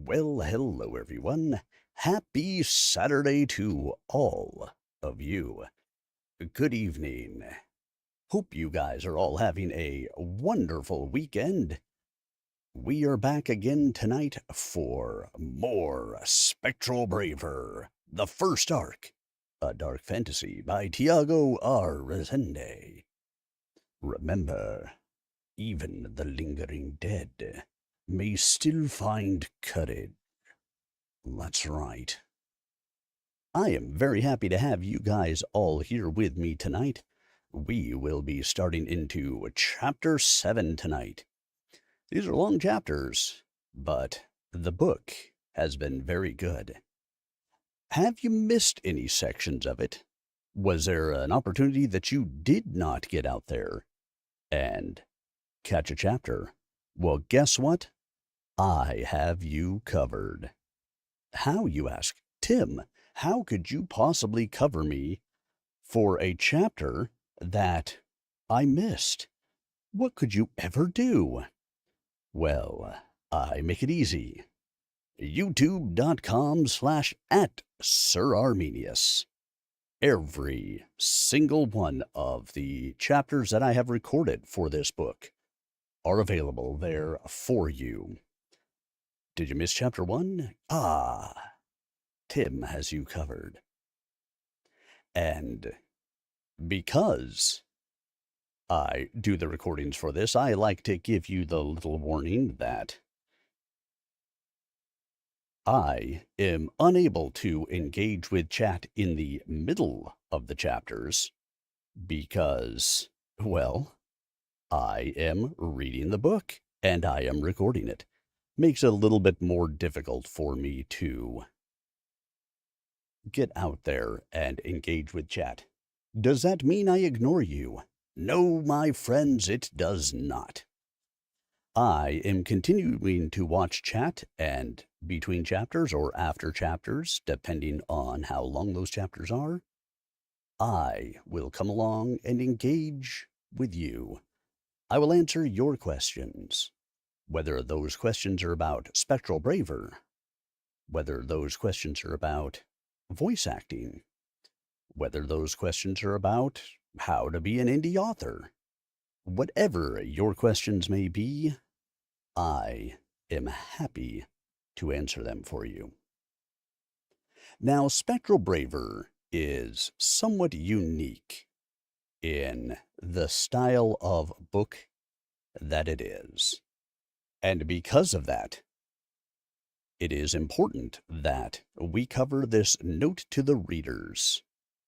Well, hello everyone. Happy Saturday to all of you. Good evening. Hope you guys are all having a wonderful weekend. We are back again tonight for more Spectral Braver, the first arc, a dark fantasy by Tiago Resende. Remember, even the lingering dead may still find courage. That's right. I am very happy to have you guys all here with me tonight. We will be starting into Chapter 7 tonight. These are long chapters, but the book has been very good. Have you missed any sections of it? Was there an opportunity that you did not get out there and catch a chapter? Well, guess what? I have you covered. How, you ask? Tim, how could you possibly cover me for a chapter that I missed? What could you ever do? Well, I make it easy. youtube.com/@SirArminius. Every single one of the chapters that I have recorded for this book are available there for you. Did you miss chapter 1? Tim has you covered. And because I do the recordings for this, I like to give you the little warning that I am unable to engage with chat in the middle of the chapters because, well, I am reading the book and I am recording it. Makes it a little bit more difficult for me to get out there and engage with chat. Does that mean I ignore you? No, my friends, it does not. I am continuing to watch chat, and between chapters or after chapters, depending on how long those chapters are, I will come along and engage with you. I will answer your questions, whether those questions are about Spectral Braver, whether those questions are about voice acting, whether those questions are about how to be an indie author. Whatever your questions may be, I am happy to answer them for you. Now, Spectral Braver is somewhat unique in the style of book that it is. And because of that, it is important that we cover this note to the readers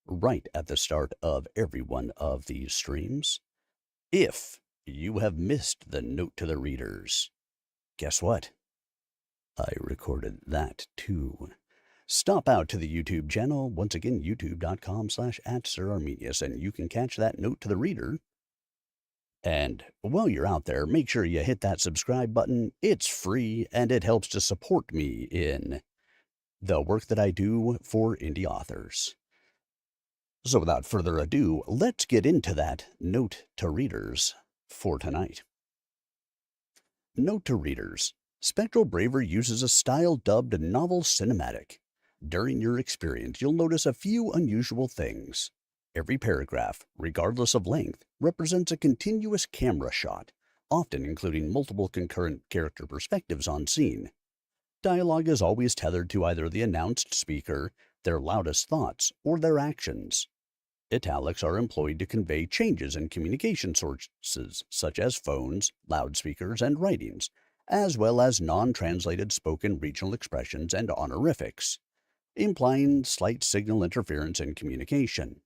right at the start of every one of these streams. If you have missed the note to the readers, guess what? I recorded that too. Stop out to the YouTube channel, once again, youtube.com/@SirArminius, and you can catch that note to the reader. And while you're out there, make sure you hit that subscribe button. It's free, and it helps to support me in the work that I do for indie authors. So without further ado, let's get into that note to readers for tonight. Note to readers. Spectral Braver uses a style dubbed novel cinematic. During your experience, you'll notice a few unusual things. Every paragraph, regardless of length, represents a continuous camera shot, often including multiple concurrent character perspectives on scene. Dialogue is always tethered to either the announced speaker, their loudest thoughts, or their actions. Italics are employed to convey changes in communication sources, such as phones, loudspeakers, and writings, as well as non-translated spoken regional expressions and honorifics, implying slight signal interference in communication.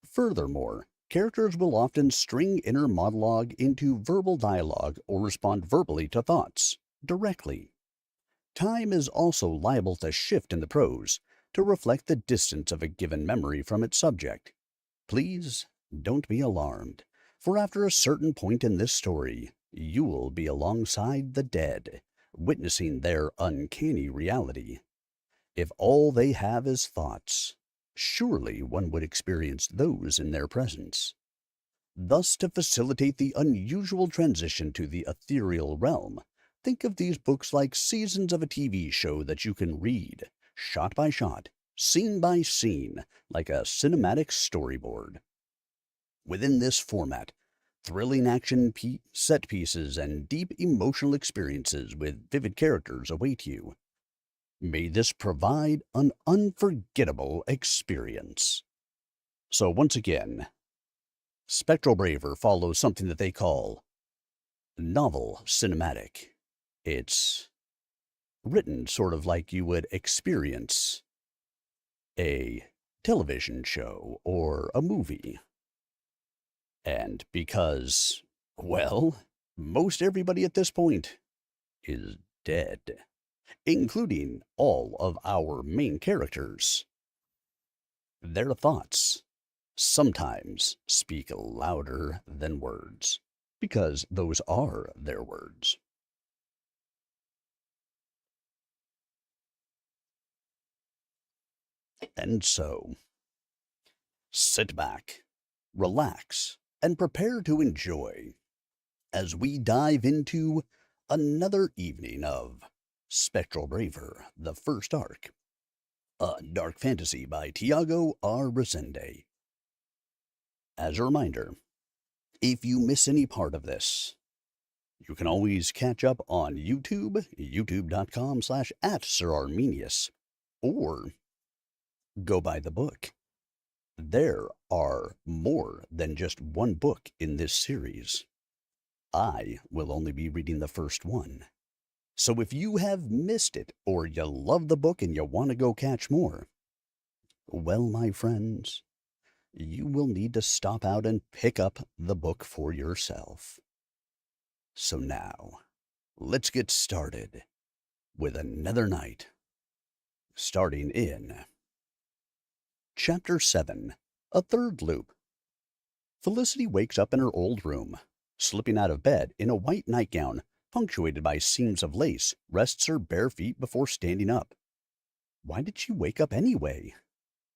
Furthermore, characters will often string inner monologue into verbal dialogue or respond verbally to thoughts, directly. Time is also liable to shift in the prose, to reflect the distance of a given memory from its subject. Please don't be alarmed, for after a certain point in this story, you will be alongside the dead, witnessing their uncanny reality. If all they have is thoughts, surely one would experience those in their presence. Thus, to facilitate the unusual transition to the ethereal realm, think of these books like seasons of a TV show that you can read, shot by shot, scene by scene, like a cinematic storyboard. Within this format, thrilling set pieces and deep emotional experiences with vivid characters await you. May this provide an unforgettable experience. So once again, Spectral Braver follows something that they call novel cinematic. It's written sort of like you would experience a television show or a movie. And because, well, most everybody at this point is dead, including all of our main characters, their thoughts sometimes speak louder than words, because those are their words. And so, sit back, relax, and prepare to enjoy as we dive into another evening of Spectral Braver, the first arc, a dark fantasy by Tiago Resende. As a reminder, if you miss any part of this, you can always catch up on YouTube, youtube.com/@SirArmenius, or go buy the book. There are more than just one book in this series. I will only be reading the first one. So if you have missed it, or you love the book and you want to go catch more, well, my friends, you will need to stop out and pick up the book for yourself. So now, let's get started with another night, starting in Chapter 7, A Third Loop. Felicity wakes up in her old room, slipping out of bed in a white nightgown punctuated by seams of lace, rests her bare feet before standing up. Why did she wake up anyway?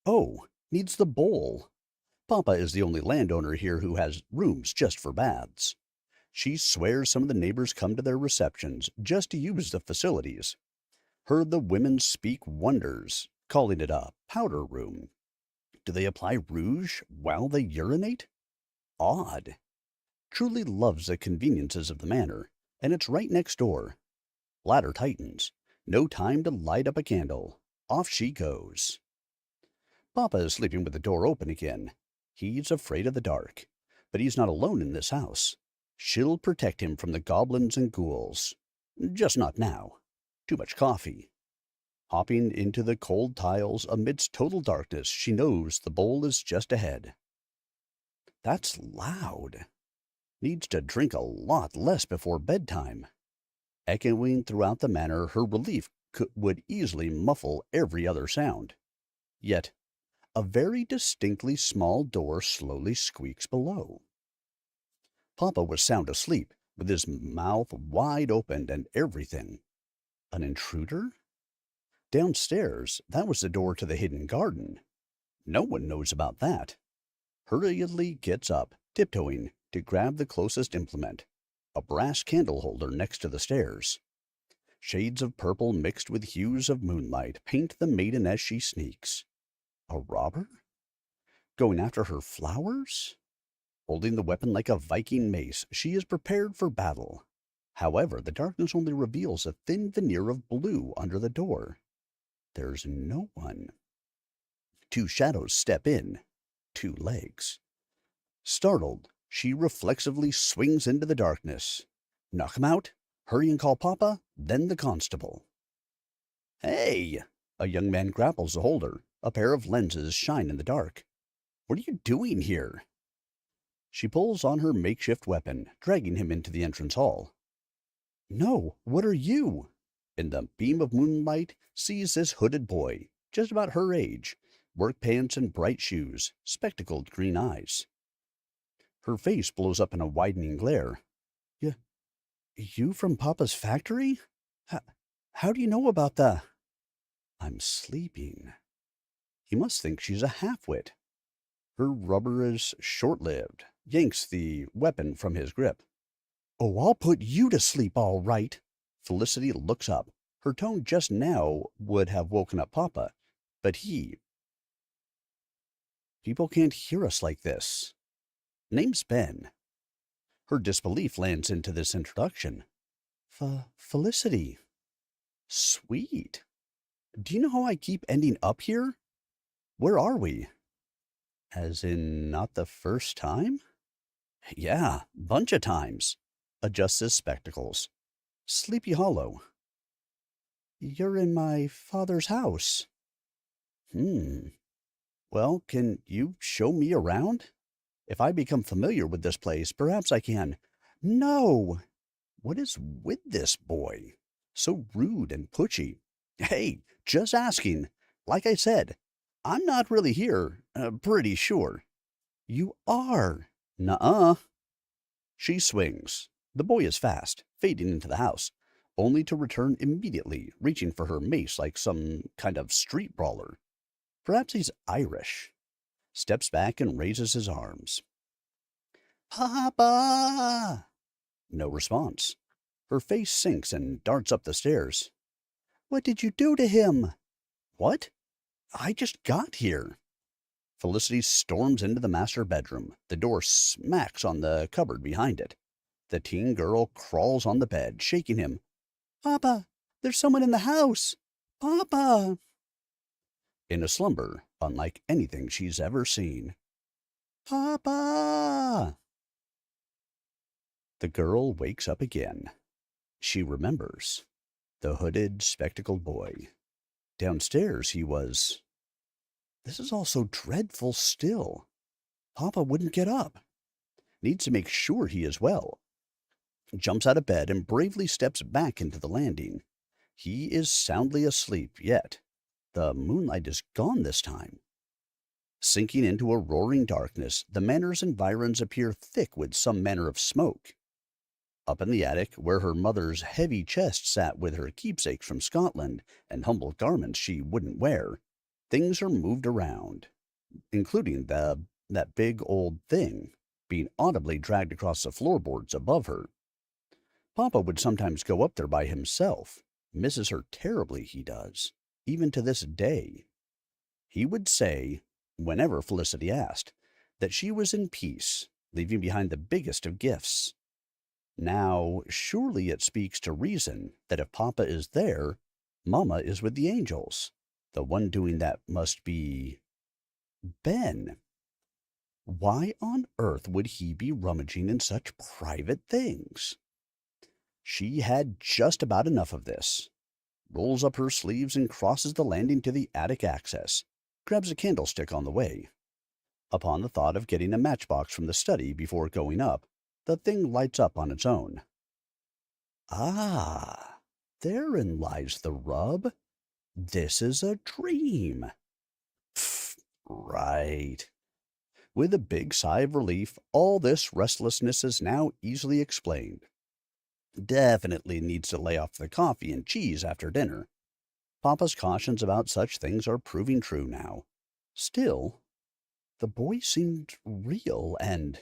Oh, needs the bowl. Papa is the only landowner here who has rooms just for baths. She swears some of the neighbors come to their receptions just to use the facilities. Heard the women speak wonders, calling it a powder room. Do they apply rouge while they urinate? Odd. Truly loves the conveniences of the manor, and it's right next door. Ladder tightens. No time to light up a candle. Off she goes. Papa is sleeping with the door open again. He's afraid of the dark, but he's not alone in this house. She'll protect him from the goblins and ghouls. Just not now. Too much coffee. Hopping into the cold tiles amidst total darkness, she knows the bowl is just ahead. That's loud. Needs to drink a lot less before bedtime. Echoing throughout the manor, her relief would easily muffle every other sound. Yet, a very distinctly small door slowly squeaks below. Papa was sound asleep, with his mouth wide open and everything. An intruder? Downstairs, that was the door to the hidden garden. No one knows about that. Hurriedly gets up, tiptoeing, to grab the closest implement, a brass candle holder next to the stairs. Shades of purple mixed with hues of moonlight paint the maiden as she sneaks. A robber? Going after her flowers? Holding the weapon like a Viking mace, she is prepared for battle. However, the darkness only reveals a thin veneer of blue under the door. There's no one. Two shadows step in. Two legs. Startled, she reflexively swings into the darkness. Knock him out, hurry and call Papa, then the constable. Hey! A young man grapples the holder. A pair of lenses shine in the dark. What are you doing here? She pulls on her makeshift weapon, dragging him into the entrance hall. No, what are you? In the beam of moonlight, sees this hooded boy, just about her age, work pants and bright shoes, spectacled green eyes. Her face blows up in a widening glare. You from Papa's factory? How do you know about the... I'm sleeping. He must think she's a half-wit. Her rubber is short-lived, yanks the weapon from his grip. Oh, I'll put you to sleep all right. Felicity looks up. Her tone just now would have woken up Papa, but people can't hear us like this. Name's Ben. Her disbelief lands into this introduction. Felicity. Sweet. Do you know how I keep ending up here? Where are we? As in, not the first time? Yeah, bunch of times. Adjusts his spectacles. Sleepy Hollow. You're in my father's house. Well, can you show me around? If I become familiar with this place, perhaps I can. No! What is with this boy? So rude and pushy. Hey, just asking. Like I said, I'm not really here, pretty sure. You are. Nuh-uh. She swings. The boy is fast, fading into the house, only to return immediately, reaching for her mace like some kind of street brawler. Perhaps he's Irish. Steps back and raises his arms. Papa! No response. Her face sinks and darts up the stairs. What did you do to him? What? I just got here. Felicity storms into the master bedroom. The door smacks on the cupboard behind it. The teen girl crawls on the bed, shaking him. Papa, there's someone in the house. Papa! In a slumber unlike anything she's ever seen. Papa! The girl wakes up again. She remembers. The hooded, spectacled boy. Downstairs he was. This is all so dreadful still. Papa wouldn't get up. Needs to make sure he is well. Jumps out of bed and bravely steps back into the landing. He is soundly asleep yet. The moonlight is gone this time. Sinking into a roaring darkness, the manor's environs appear thick with some manner of smoke. Up in the attic, where her mother's heavy chest sat with her keepsakes from Scotland and humble garments she wouldn't wear, things are moved around, including that big old thing being audibly dragged across the floorboards above her. Papa would sometimes go up there by himself. Misses her terribly, he does, even to this day. He would say, whenever Felicity asked, that she was in peace, leaving behind the biggest of gifts. Now, surely it speaks to reason that if Papa is there, Mama is with the angels. The one doing that must be Ben. Why on earth would he be rummaging in such private things? She had just about enough of this. Rolls up her sleeves and crosses the landing to the attic access. Grabs a candlestick on the way. Upon the thought of getting a matchbox from the study before going up, the thing lights up on its own. Ah, therein lies the rub. This is a dream. Pfft, right. With a big sigh of relief, all this restlessness is now easily explained. Definitely needs to lay off the coffee and cheese after dinner. Papa's cautions about such things are proving true now. Still, the boy seemed real and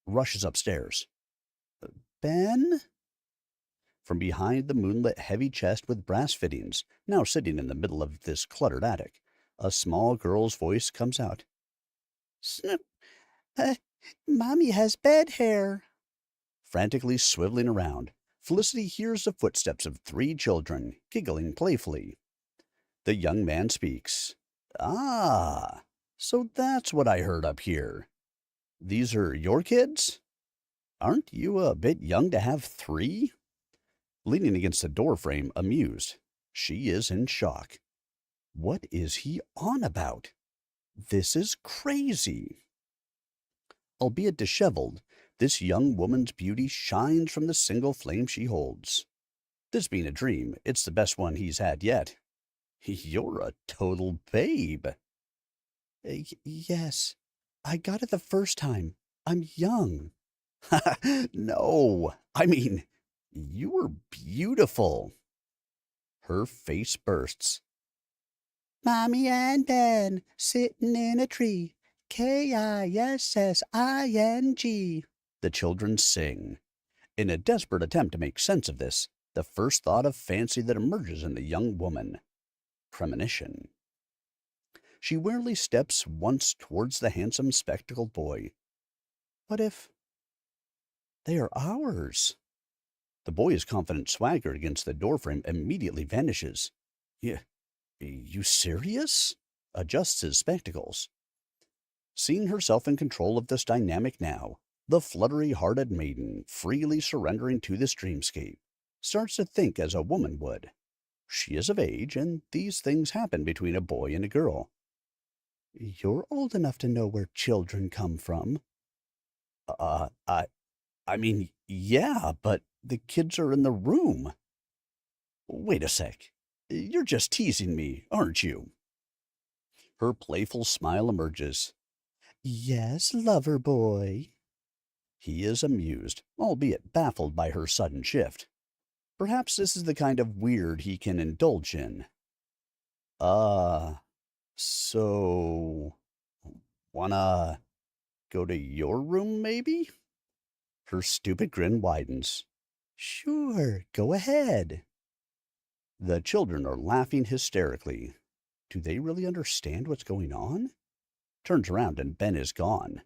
rushes upstairs. Ben? From behind the moonlit heavy chest with brass fittings, now sitting in the middle of this cluttered attic, a small girl's voice comes out. Snip! Mommy has bed hair. Frantically swiveling around, Felicity hears the footsteps of 3 children, giggling playfully. The young man speaks. Ah, so that's what I heard up here. These are your kids? Aren't you a bit young to have 3? Leaning against the doorframe, amused. She is in shock. What is he on about? This is crazy. Albeit disheveled, this young woman's beauty shines from the single flame she holds. This being a dream, it's the best one he's had yet. You're a total babe. Yes, I got it the first time. I'm young. No, I mean, you were beautiful. Her face bursts. Mommy and Ben sitting in a tree. Kissing. The children sing. In a desperate attempt to make sense of this, The first thought of fancy that emerges in the young woman. Premonition. She wearily steps once towards the handsome spectacled boy. What if they are ours? The boy's confident swagger against the doorframe immediately vanishes. You serious? Adjusts his spectacles. Seeing herself in control of this dynamic now, the fluttery-hearted maiden, freely surrendering to this dreamscape, starts to think as a woman would. She is of age, and these things happen between a boy and a girl. You're old enough to know where children come from. Uh, I, I mean, yeah, but the kids are in the room. Wait a sec. You're just teasing me, aren't you? Her playful smile emerges. Yes, lover boy. He is amused, albeit baffled by her sudden shift. Perhaps this is the kind of weird he can indulge in. Uh, so, wanna go to your room, maybe? Her stupid grin widens. Sure, go ahead. The children are laughing hysterically. Do they really understand what's going on? Turns around and Ben is gone.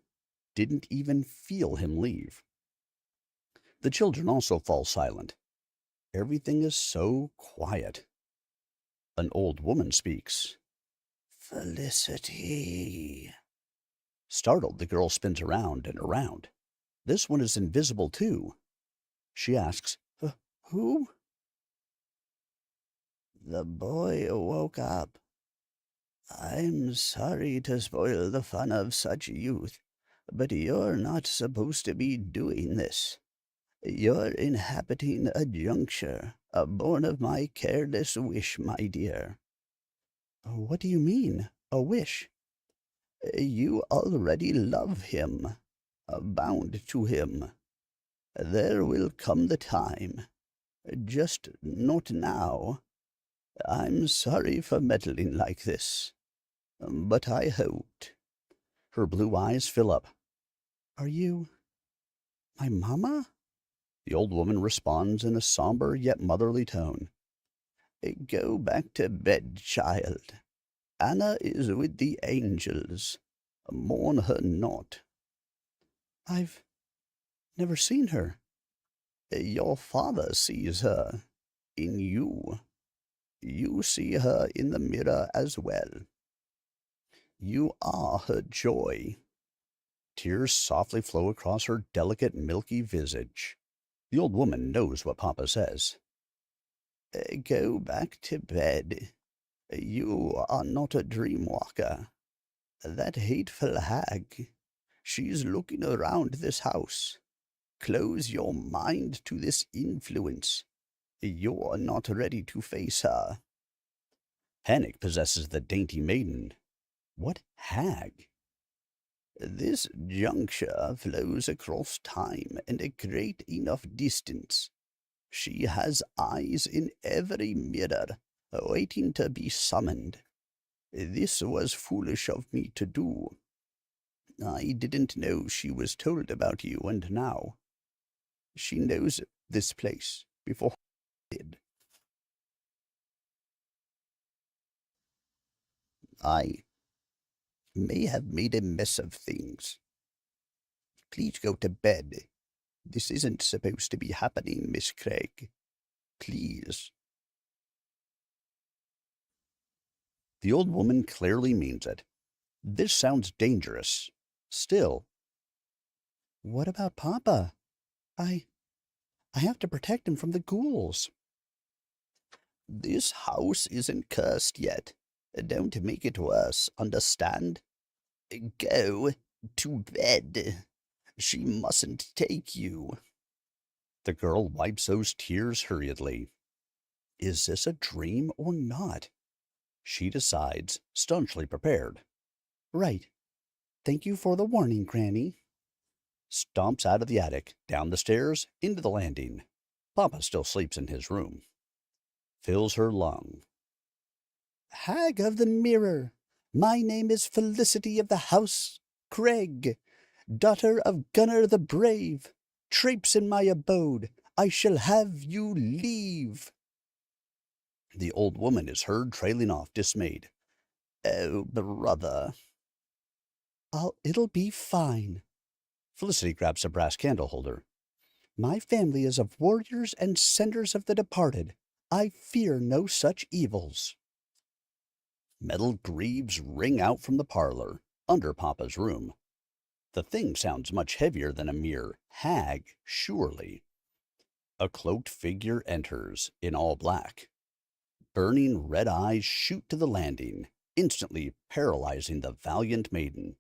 Didn't even feel him leave. The children also fall silent. Everything is so quiet. An old woman speaks. Felicity. Startled, the girl spins around and around. This one is invisible, too. She asks, Who? The boy woke up. I'm sorry to spoil the fun of such youth, but you're not supposed to be doing this. You're inhabiting a juncture, born of my careless wish, my dear. What do you mean, a wish? You already love him, bound to him. There will come the time, just not now. I'm sorry for meddling like this, but I hoped. Her blue eyes fill up. Are you my mama? The old woman responds in a somber yet motherly tone. Go back to bed, child. Anna is with the angels. Mourn her not. I've never seen her. Your father sees her. In you. You see her in the mirror as well. You are her joy. Tears softly flow across her delicate, milky visage. The old woman knows what Papa says. Go back to bed. You are not a dream walker. That hateful hag, she's looking around this house. Close your mind to this influence. You're not ready to face her. Panic possesses the dainty maiden. What hag? This juncture flows across time and a great enough distance. She has eyes in every mirror, waiting to be summoned. This was foolish of me to do. I didn't know she was told about you, and now she knows this place before I did. I may have made a mess of things. Please go to bed. This isn't supposed to be happening, Miss Craig. Please. The old woman clearly means it. This sounds dangerous. Still. What about Papa? I have to protect him from the ghouls. This house isn't cursed yet. Don't make it worse, understand? Go to bed. She mustn't take you. The girl wipes those tears hurriedly. Is this a dream or not? She decides, staunchly prepared. Right. Thank you for the warning, Granny. Stomps out of the attic, down the stairs, into the landing. Papa still sleeps in his room. Fills her lung. Hag of the Mirror, my name is Felicity of the House Craig, daughter of Gunnar the Brave. Traipse in my abode, I shall have you leave. The old woman is heard trailing off, dismayed. Oh, brother. It'll be fine. Felicity grabs a brass candle holder. My family is of warriors and senders of the departed. I fear no such evils. Metal greaves ring out from the parlor, under Papa's room. The thing sounds much heavier than a mere hag, surely. A cloaked figure enters, in all black. Burning red eyes shoot to the landing, instantly paralyzing the valiant maiden,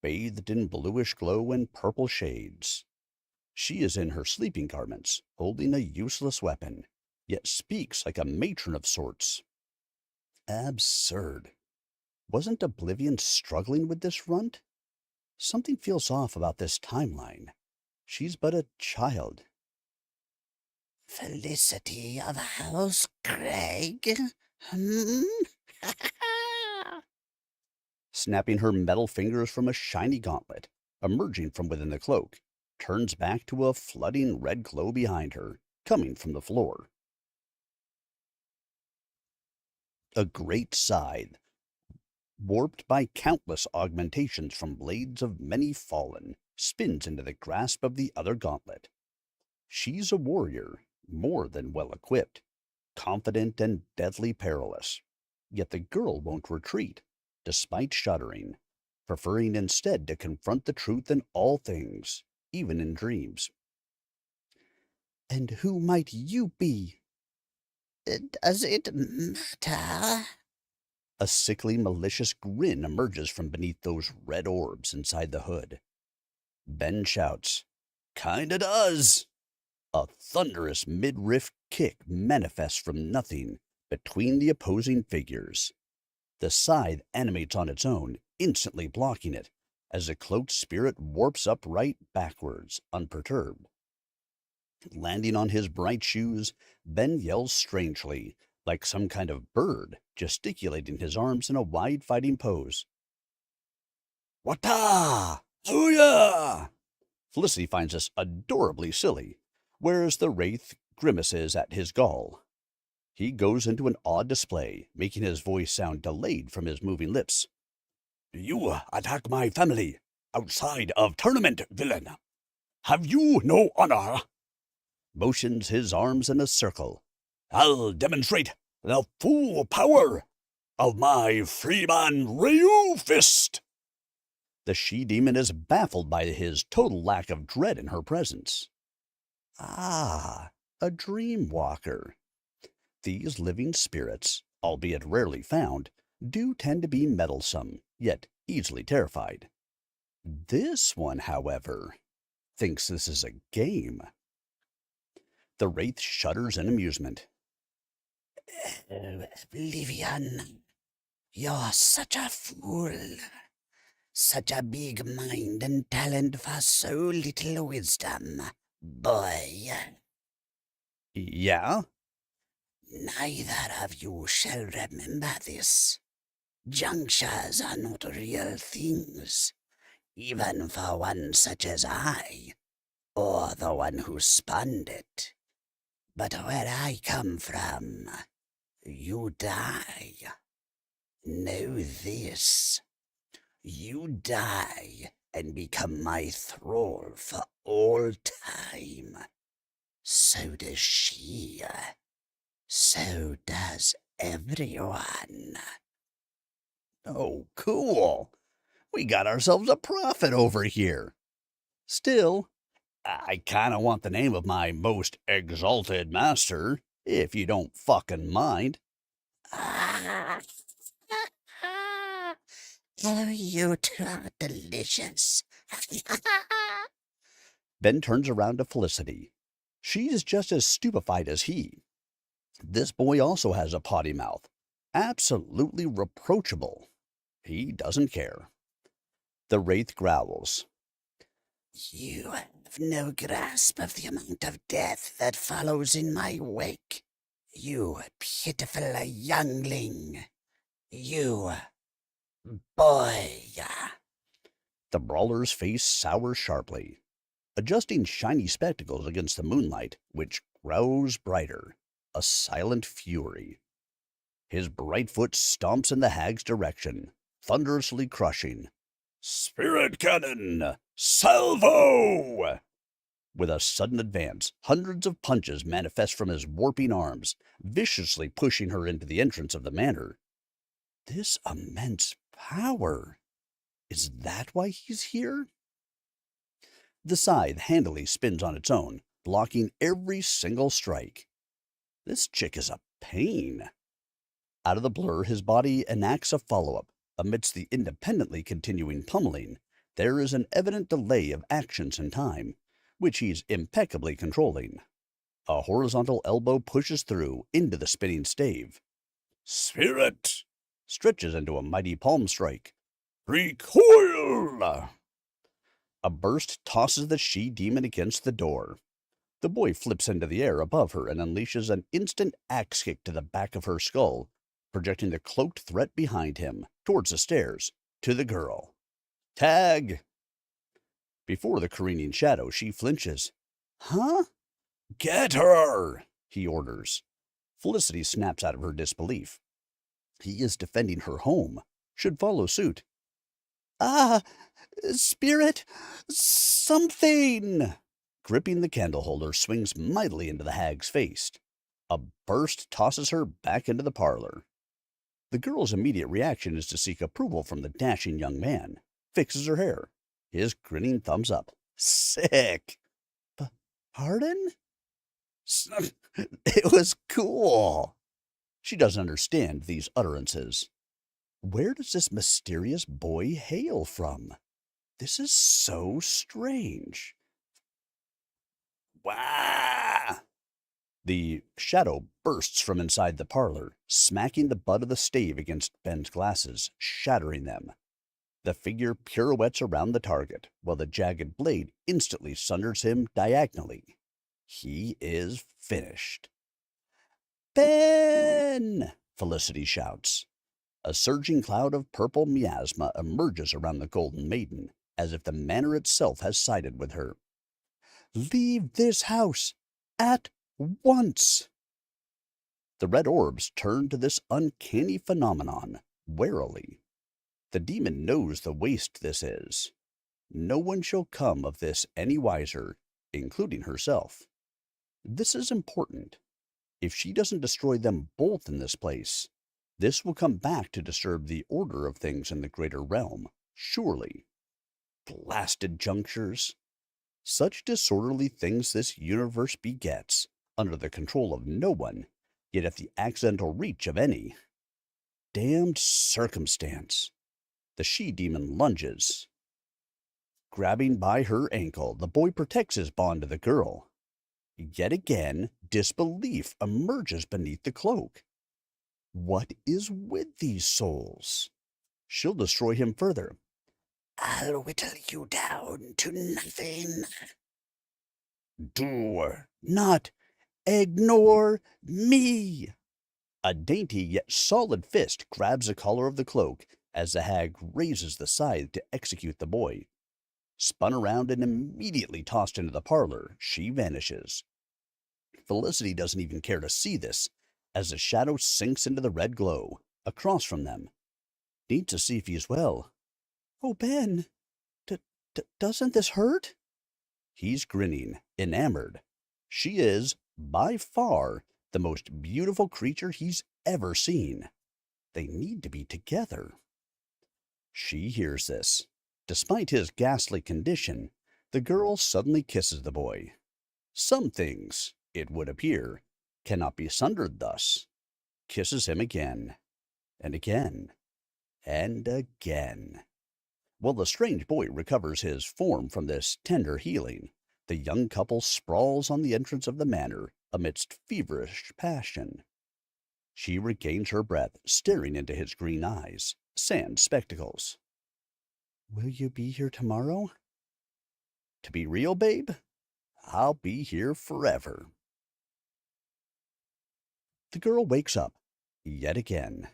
bathed in bluish glow and purple shades. She is in her sleeping garments, holding a useless weapon, yet speaks like a matron of sorts. Absurd. Wasn't Oblivion struggling with this runt? Something feels off about this timeline. She's but a child. Felicity of House Craig? Hmm? Snapping her metal fingers from a shiny gauntlet, emerging from within the cloak, turns back to a flooding red glow behind her, coming from the floor. A great scythe, warped by countless augmentations from blades of many fallen, spins into the grasp of the other gauntlet. She's a warrior, more than well equipped, confident and deadly perilous. Yet the girl won't retreat, despite shuddering, preferring instead to confront the truth in all things, even in dreams. And who might you be? Does it matter? A sickly, malicious grin emerges from beneath those red orbs inside the hood. Ben shouts, "Kinda does!" A thunderous mid-riff kick manifests from nothing between the opposing figures. The scythe animates on its own, instantly blocking it, as the cloaked spirit warps upright backwards, unperturbed. Landing on his bright shoes, Ben yells strangely, like some kind of bird, gesticulating his arms in a wide fighting pose. Wata! Hooyah! Felicity finds this adorably silly, whereas the wraith grimaces at his gall. He goes into an odd display, making his voice sound delayed from his moving lips. You attack my family, outside of tournament, villain. Have you no honor? Motions his arms in a circle. I'll demonstrate the full power of my Freeman Ryu Fist. The she-demon is baffled by his total lack of dread in her presence. Ah, a dream walker. These living spirits, albeit rarely found, do tend to be meddlesome, yet easily terrified. This one, however, thinks this is a game. The wraith shudders in amusement. Oh, Oblivion, you're such a fool. Such a big mind and talent for so little wisdom, boy. Yeah? Neither of you shall remember this. Junctures are not real things, even for one such as I, or the one who spawned it. But where I come from, you die. Know this. You die and become my thrall for all time. So does she. So does everyone. Oh, cool. We got ourselves a prophet over here. Still, I kinda want the name of my most exalted master, if you don't fucking mind. Oh, you two are delicious. Ben turns around to Felicity. She's just as stupefied as he. This boy also has a potty mouth. Absolutely reproachable. He doesn't care. The wraith growls. You have no grasp of the amount of death that follows in my wake. You pitiful youngling. You boy. The brawler's face sours sharply. adjusting shiny spectacles against the moonlight, which grows brighter, a silent fury. His bright foot stomps in the hag's direction, thunderously crushing. Spirit cannon! Salvo! With a sudden advance, hundreds of punches manifest from his warping arms, viciously pushing her into the entrance of the manor. This immense power! Is that why he's here? The scythe handily spins on its own, blocking every single strike. This chick is a pain. Out of the blur, his body enacts a follow-up. Amidst the independently continuing pummeling, there is an evident delay of actions and time, which he's impeccably controlling. A horizontal elbow pushes through into the spinning stave. Spirit! Stretches into a mighty palm strike. Recoil! A burst tosses the she-demon against the door. The boy flips into the air above her and unleashes an instant axe kick to the back of her skull, projecting the cloaked threat behind him, towards the stairs, to the girl. Tag! Before the careening shadow, she flinches. Huh? Get her! He orders. Felicity snaps out of her disbelief. He is defending her home. Should follow suit. Ah! Spirit! Something! Gripping the candle holder, swings mightily into the hag's face. A burst tosses her back into the parlor. The girl's immediate reaction is to seek approval from the dashing young man. Fixes her hair. His grinning thumbs up. Sick! Pardon? It was cool. She doesn't understand these utterances. Where does this mysterious boy hail from? This is so strange. Wah! The shadow bursts from inside the parlor, smacking the butt of the stave against Ben's glasses, shattering them. The figure pirouettes around the target, while the jagged blade instantly sunders him diagonally. He is finished. Ben! Felicity shouts. A surging cloud of purple miasma emerges around the golden maiden, as if the manor itself has sided with her. Leave this house at once! The red orbs turn to this uncanny phenomenon, warily. The demon knows the waste this is. No one shall come of this any wiser, including herself. This is important. If she doesn't destroy them both in this place, this will come back to disturb the order of things in the greater realm, surely. Blasted junctures! Such disorderly things this universe begets, under the control of no one, yet at the accidental reach of any. Damned circumstance! The she-demon lunges. Grabbing by her ankle, the boy protects his bond to the girl. Yet again, disbelief emerges beneath the cloak. What is with these souls? She'll destroy him further. I'll whittle you down to nothing. Do not ignore me! A dainty yet solid fist grabs the collar of the cloak as the hag raises the scythe to execute the boy. Spun around and immediately tossed into the parlor, she vanishes. Felicity doesn't even care to see this, as the shadow sinks into the red glow, across from them. Needs to see if he's well. Oh, Ben, doesn't this hurt? He's grinning, enamored. She is, by far, the most beautiful creature he's ever seen. They need to be together. She hears this. Despite his ghastly condition, the girl suddenly kisses the boy. Some things, it would appear, cannot be sundered thus. Kisses him again, and again, and again. While the strange boy recovers his form from this tender healing, the young couple sprawls on the entrance of the manor amidst feverish passion. She regains her breath, staring into his green eyes, sand spectacles. Will you be here tomorrow? To be real, babe? I'll be here forever. The girl wakes up, yet again.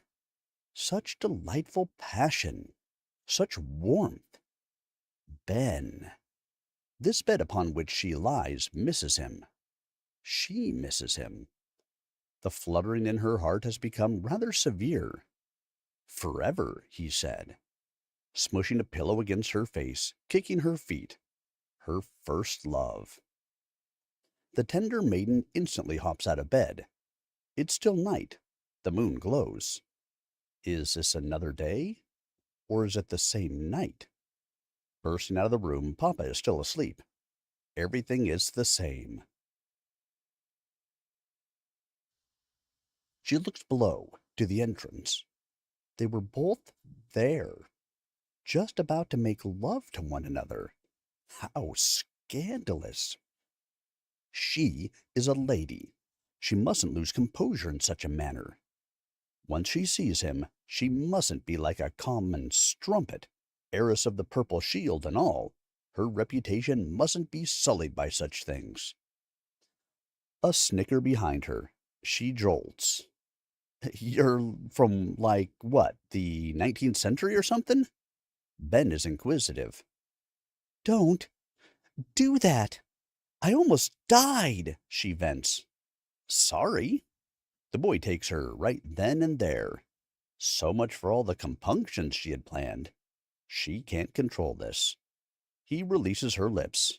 Such delightful passion, such warmth. Ben. This bed upon which she lies misses him. She misses him. The fluttering in her heart has become rather severe. Forever, he said, smushing a pillow against her face, kicking her feet. Her first love. The tender maiden instantly hops out of bed. It's still night. The moon glows. Is this another day? Or is it the same night? Bursting out of the room, Papa is still asleep. Everything is the same. She looks below, to the entrance. They were both there, just about to make love to one another. How scandalous! She is a lady. She mustn't lose composure in such a manner. Once she sees him, she mustn't be like a common strumpet, heiress of the purple shield and all. Her reputation mustn't be sullied by such things. A snicker behind her. She jolts. You're from, like, what, the 19th century or something? Ben is inquisitive. Don't do that. I almost died, she vents. Sorry. The boy takes her right then and there. So much for all the compunctions she had planned. She can't control this. He releases her lips.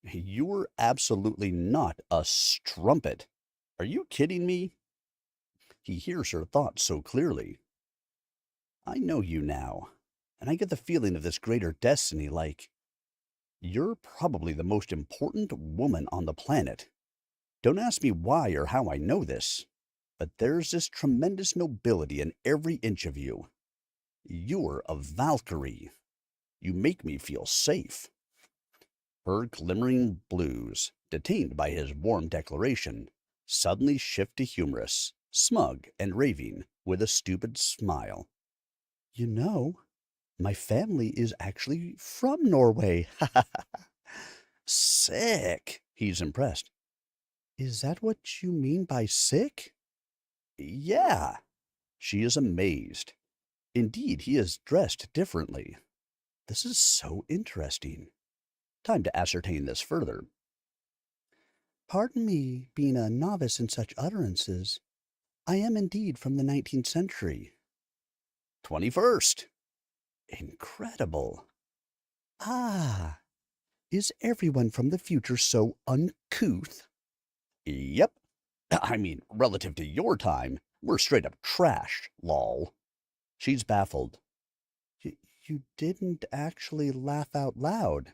You're absolutely not a strumpet. Are you kidding me? He hears her thoughts so clearly. I know you now, and I get the feeling of this greater destiny like, you're probably the most important woman on the planet. Don't ask me why or how I know this, but there's this tremendous nobility in every inch of you. You're a Valkyrie. You make me feel safe. Her glimmering blues, detained by his warm declaration, suddenly shift to humorous, smug and raving, with a stupid smile. You know, my family is actually from Norway. Sick. He's impressed. Is that what you mean by sick? Yeah. She is amazed. Indeed, he is dressed differently. This is so interesting. Time to ascertain this further. Pardon me being a novice in such utterances. I am indeed from the 19th century. 21st. Incredible. Ah, is everyone from the future so uncouth? Yep. I mean, relative to your time, we're straight up trash, lol. She's baffled. You didn't actually laugh out loud.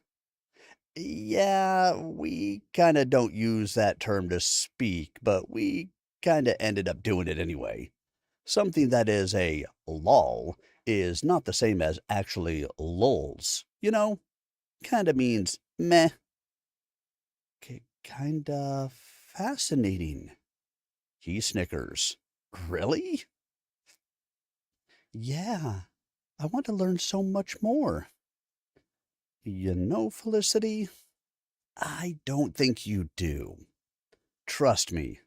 Yeah, we kinda don't use that term to speak, but we kinda ended up doing it anyway. Something that is a lol is not the same as actually lols, you know? Kinda means meh. Kinda fascinating. He snickers. Really? Yeah, I want to learn so much more. You know, Felicity, I don't think you do. Trust me,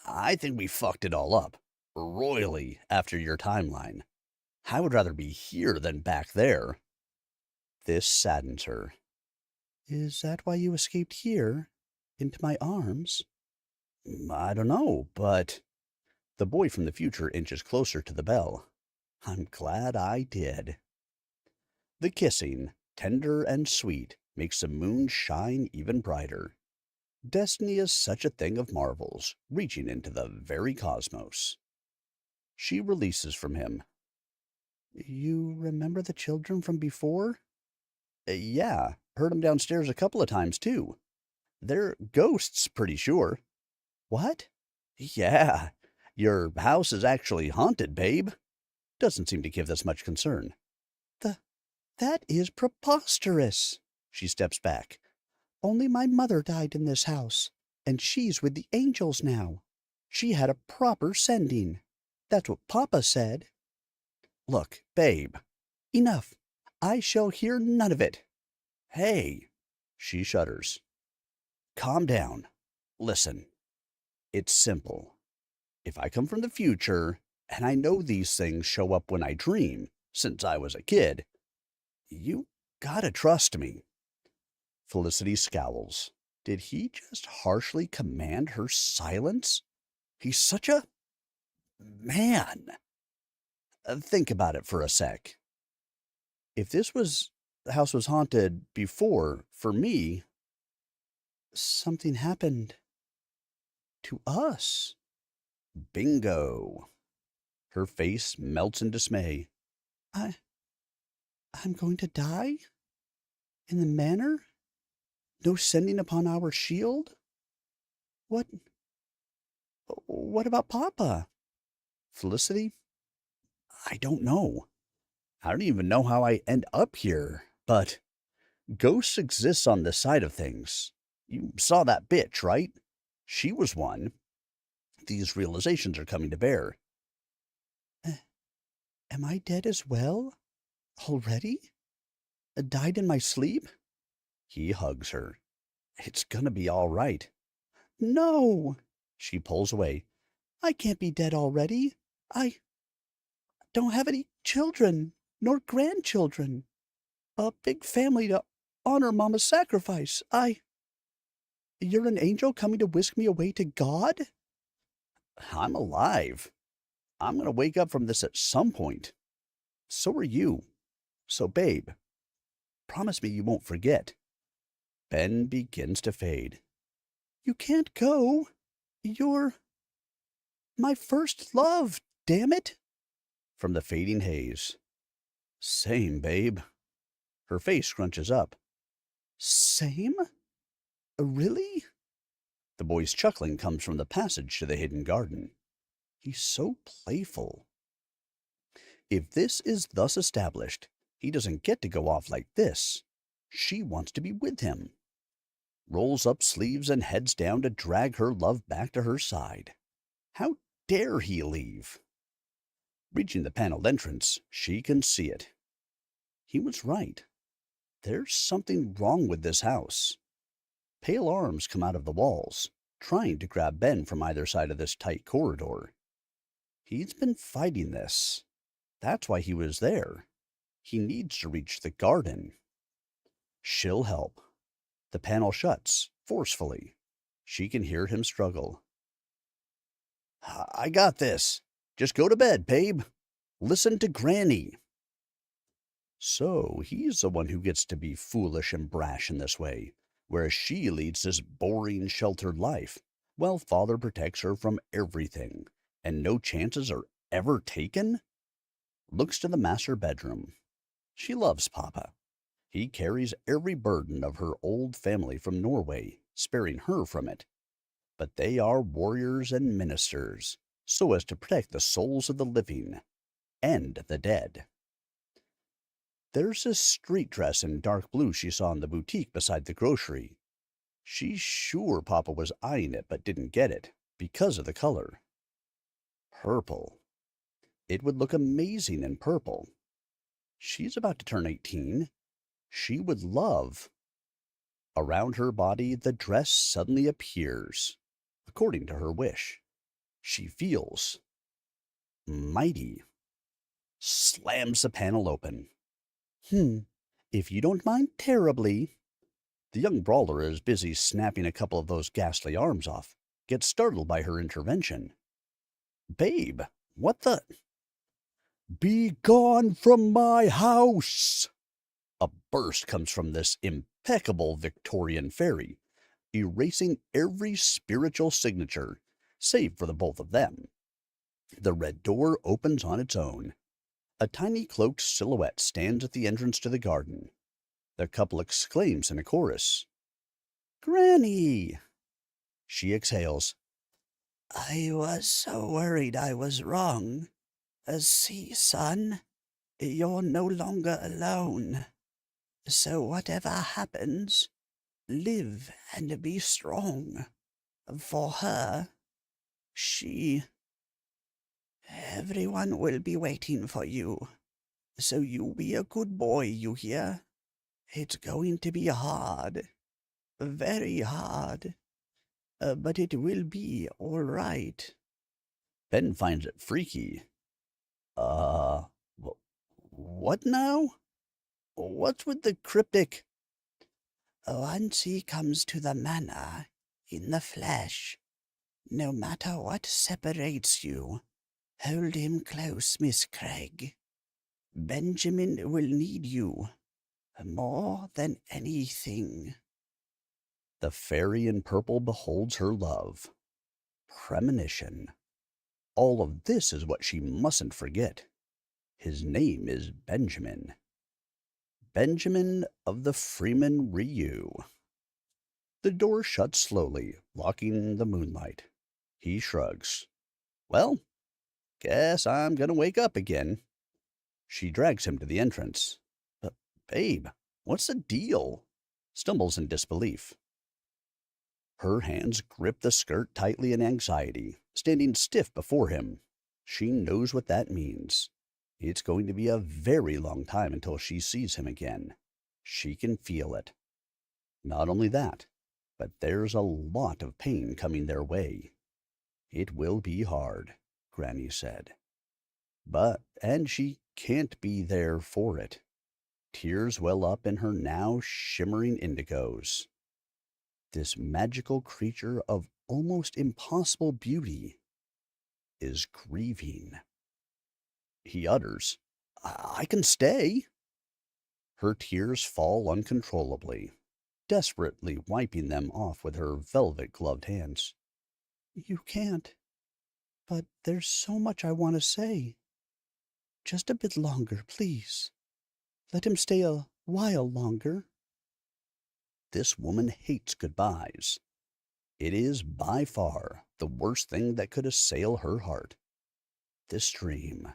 I think we fucked it all up, royally, after your timeline. I would rather be here than back there. This saddens her. Is that why you escaped here? Into my arms? I don't know, but the boy from the future inches closer to the bell. I'm glad I did. The kissing, tender and sweet, makes the moon shine even brighter. Destiny is such a thing of marvels, reaching into the very cosmos. She releases from him. You remember the children from before? Yeah, heard 'em downstairs a couple of times, too. They're ghosts, pretty sure. What? Yeah, your house is actually haunted, babe. Doesn't seem to give this much concern. The That is preposterous. She steps back. Only my mother died in this house, and she's with the angels now. She had a proper sending. That's what Papa said. Look, babe. Enough. I shall hear none of it. Hey. She shudders. Calm down. Listen. It's simple. If I come from the future, and I know these things show up when I dream, since I was a kid, you gotta trust me. Felicity scowls. Did he just harshly command her silence? He's such a man. Think about it for a sec. If the house was haunted before, for me, something happened to us. Bingo. Her face melts in dismay. I, I'm going to die? In the manor? No sending upon our shield? What, what about Papa? Felicity? I don't know. I don't even know how I end up here, but ghosts exist on this side of things. You saw that bitch, right? She was one. These realizations are coming to bear. "Eh, am I dead as well? Already? Died in my sleep?" He hugs her. It's gonna be all right. No! She pulls away. I can't be dead already. I don't have any children, nor grandchildren. A big family to honor Mama's sacrifice. You're an angel coming to whisk me away to God? I'm alive. I'm gonna wake up from this at some point. So are you. So, babe, promise me you won't forget. Ben begins to fade. You can't go. You're my first love, damn it. From the fading haze. Same, babe. Her face scrunches up. Same? Really? The boy's chuckling comes from the passage to the hidden garden. He's so playful. If this is thus established, he doesn't get to go off like this. She wants to be with him. Rolls up sleeves and heads down to drag her love back to her side. How dare he leave? Reaching the paneled entrance, she can see it. He was right. There's something wrong with this house. Pale arms come out of the walls, trying to grab Ben from either side of this tight corridor. He's been fighting this. That's why he was there. He needs to reach the garden. She'll help. The panel shuts, forcefully. She can hear him struggle. I got this. Just go to bed, babe. Listen to Granny. So he's the one who gets to be foolish and brash in this way, whereas she leads this boring, sheltered life, while father protects her from everything, and no chances are ever taken? Looks to the master bedroom. She loves Papa. He carries every burden of her old family from Norway, sparing her from it. But they are warriors and ministers, so as to protect the souls of the living and the dead. There's a street dress in dark blue she saw in the boutique beside the grocery. She's sure Papa was eyeing it but didn't get it, because of the color. Purple. It would look amazing in purple. She's about to turn 18. She would love. Around her body, the dress suddenly appears, according to her wish. She feels mighty. Slams the panel open. If you don't mind terribly. The young brawler is busy snapping a couple of those ghastly arms off, gets startled by her intervention. Babe, what the? Be gone from my house! A burst comes from this impeccable Victorian fairy, erasing every spiritual signature, save for the both of them. The red door opens on its own. A tiny cloaked silhouette stands at the entrance to the garden. The couple exclaims in a chorus. Granny! She exhales. I was so worried I was wrong. See, son, you're no longer alone. So whatever happens, live and be strong. For her, everyone will be waiting for you. So you be a good boy, you hear? It's going to be hard. Very hard. But it will be all right. Ben finds it freaky. Uh, what now? What's with the cryptic? Once he comes to the manor in the flesh, no matter what separates you, hold him close, Miss Craig. Benjamin will need you more than anything. The fairy in purple beholds her love. Premonition. All of this is what she mustn't forget. His name is Benjamin. Benjamin of the Freeman Ryu. The door shuts slowly, blocking the moonlight. He shrugs. Well, guess I'm gonna wake up again. She drags him to the entrance. But, babe, what's the deal? Stumbles in disbelief. Her hands grip the skirt tightly in anxiety, standing stiff before him. She knows what that means. It's going to be a very long time until she sees him again. She can feel it. Not only that, but there's a lot of pain coming their way. It will be hard, Granny said. And she can't be there for it. Tears well up in her now shimmering indigos. This magical creature of almost impossible beauty is grieving. He utters, I can stay. Her tears fall uncontrollably, desperately wiping them off with her velvet-gloved hands. You can't, but there's so much I want to say. Just a bit longer, please. Let him stay a while longer. This woman hates goodbyes. It is by far the worst thing that could assail her heart. This dream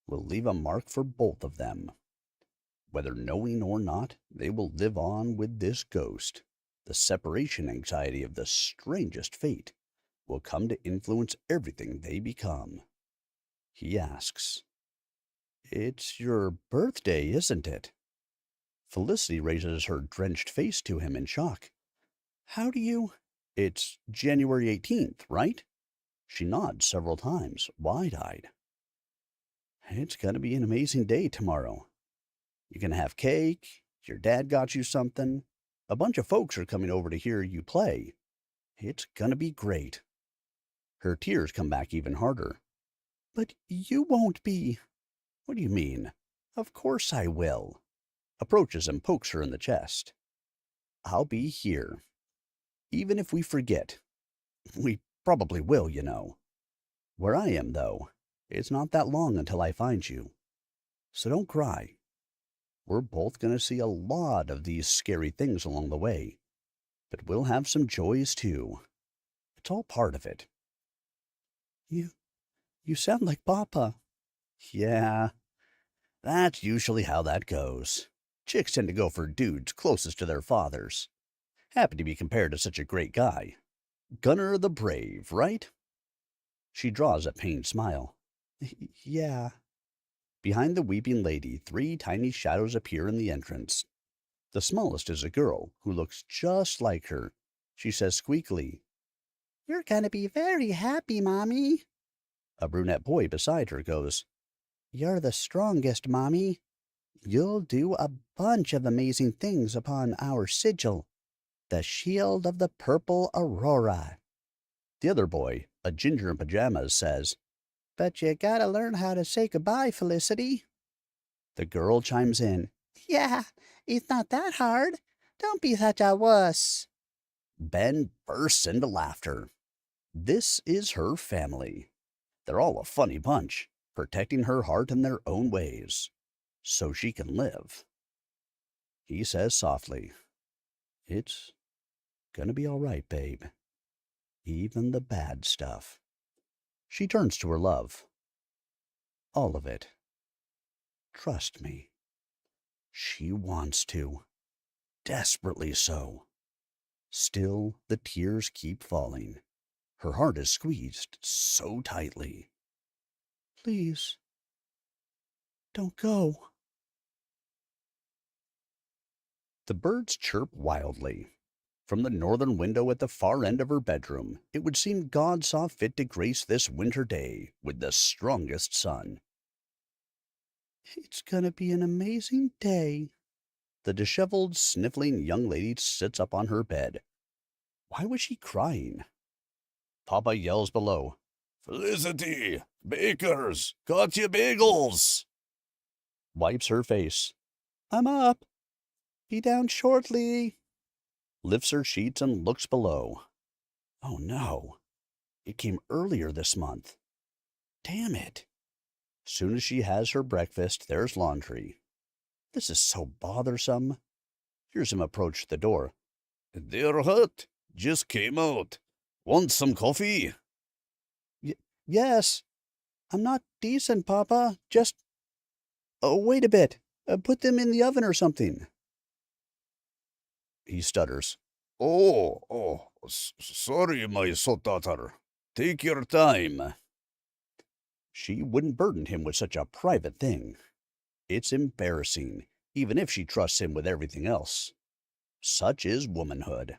will leave a mark for both of them. Whether knowing or not, they will live on with this ghost. The separation anxiety of the strangest fate will come to influence everything they become. He asks, It's your birthday, isn't it? Felicity raises her drenched face to him in shock. How do you? It's January 18th, right? She nods several times, wide-eyed. It's going to be an amazing day tomorrow. You can have cake, your dad got you something. A bunch of folks are coming over to hear you play. It's going to be great. Her tears come back even harder. But you won't be. What do you mean? Of course I will. Approaches and pokes her in the chest. I'll be here. Even if we forget. We probably will, you know. Where I am, though, it's not that long until I find you. So don't cry. We're both going to see a lot of these scary things along the way. But we'll have some joys, too. It's all part of it. You sound like Papa. Yeah, that's usually how that goes. Chicks tend to go for dudes closest to their fathers. Happy to be compared to such a great guy. Gunner the Brave, right? She draws a pained smile. Yeah. Behind the weeping lady, 3 tiny shadows appear in the entrance. The smallest is a girl who looks just like her. She says squeakily, You're gonna be very happy, Mommy. A brunette boy beside her goes, You're the strongest, Mommy. You'll do a bunch of amazing things upon our sigil, the Shield of the Purple Aurora. The other boy, a ginger in pajamas, says, But you gotta learn how to say goodbye, Felicity. The girl chimes in, Yeah, it's not that hard. Don't be such a wuss. Ben bursts into laughter. This is her family. They're all a funny bunch, protecting her heart in their own ways, so she can live. He says softly, It's gonna be all right, babe. Even the bad stuff. She turns to her love. All of it. Trust me. She wants to. Desperately so. Still, the tears keep falling. Her heart is squeezed so tightly. Please, don't go. The birds chirp wildly. From the northern window at the far end of her bedroom, it would seem God saw fit to grace this winter day with the strongest sun. It's gonna be an amazing day, The disheveled, sniffling young lady sits up on her bed. Why was she crying? Papa yells below. Felicity! Bakers! Got you bagels! Wipes her face. I'm up. Be down shortly. Lifts her sheets and looks below. Oh no. It came earlier this month. Damn it. Soon as she has her breakfast, there's laundry. This is so bothersome. Hears him approach the door. They're hot. Just came out. Want some coffee? Yes. I'm not decent, Papa. Just... Oh, wait a bit. Put them in the oven or something. He stutters. Sorry, my daughter. Take your time. She wouldn't burden him with such a private thing. It's embarrassing, even if she trusts him with everything else. Such is womanhood.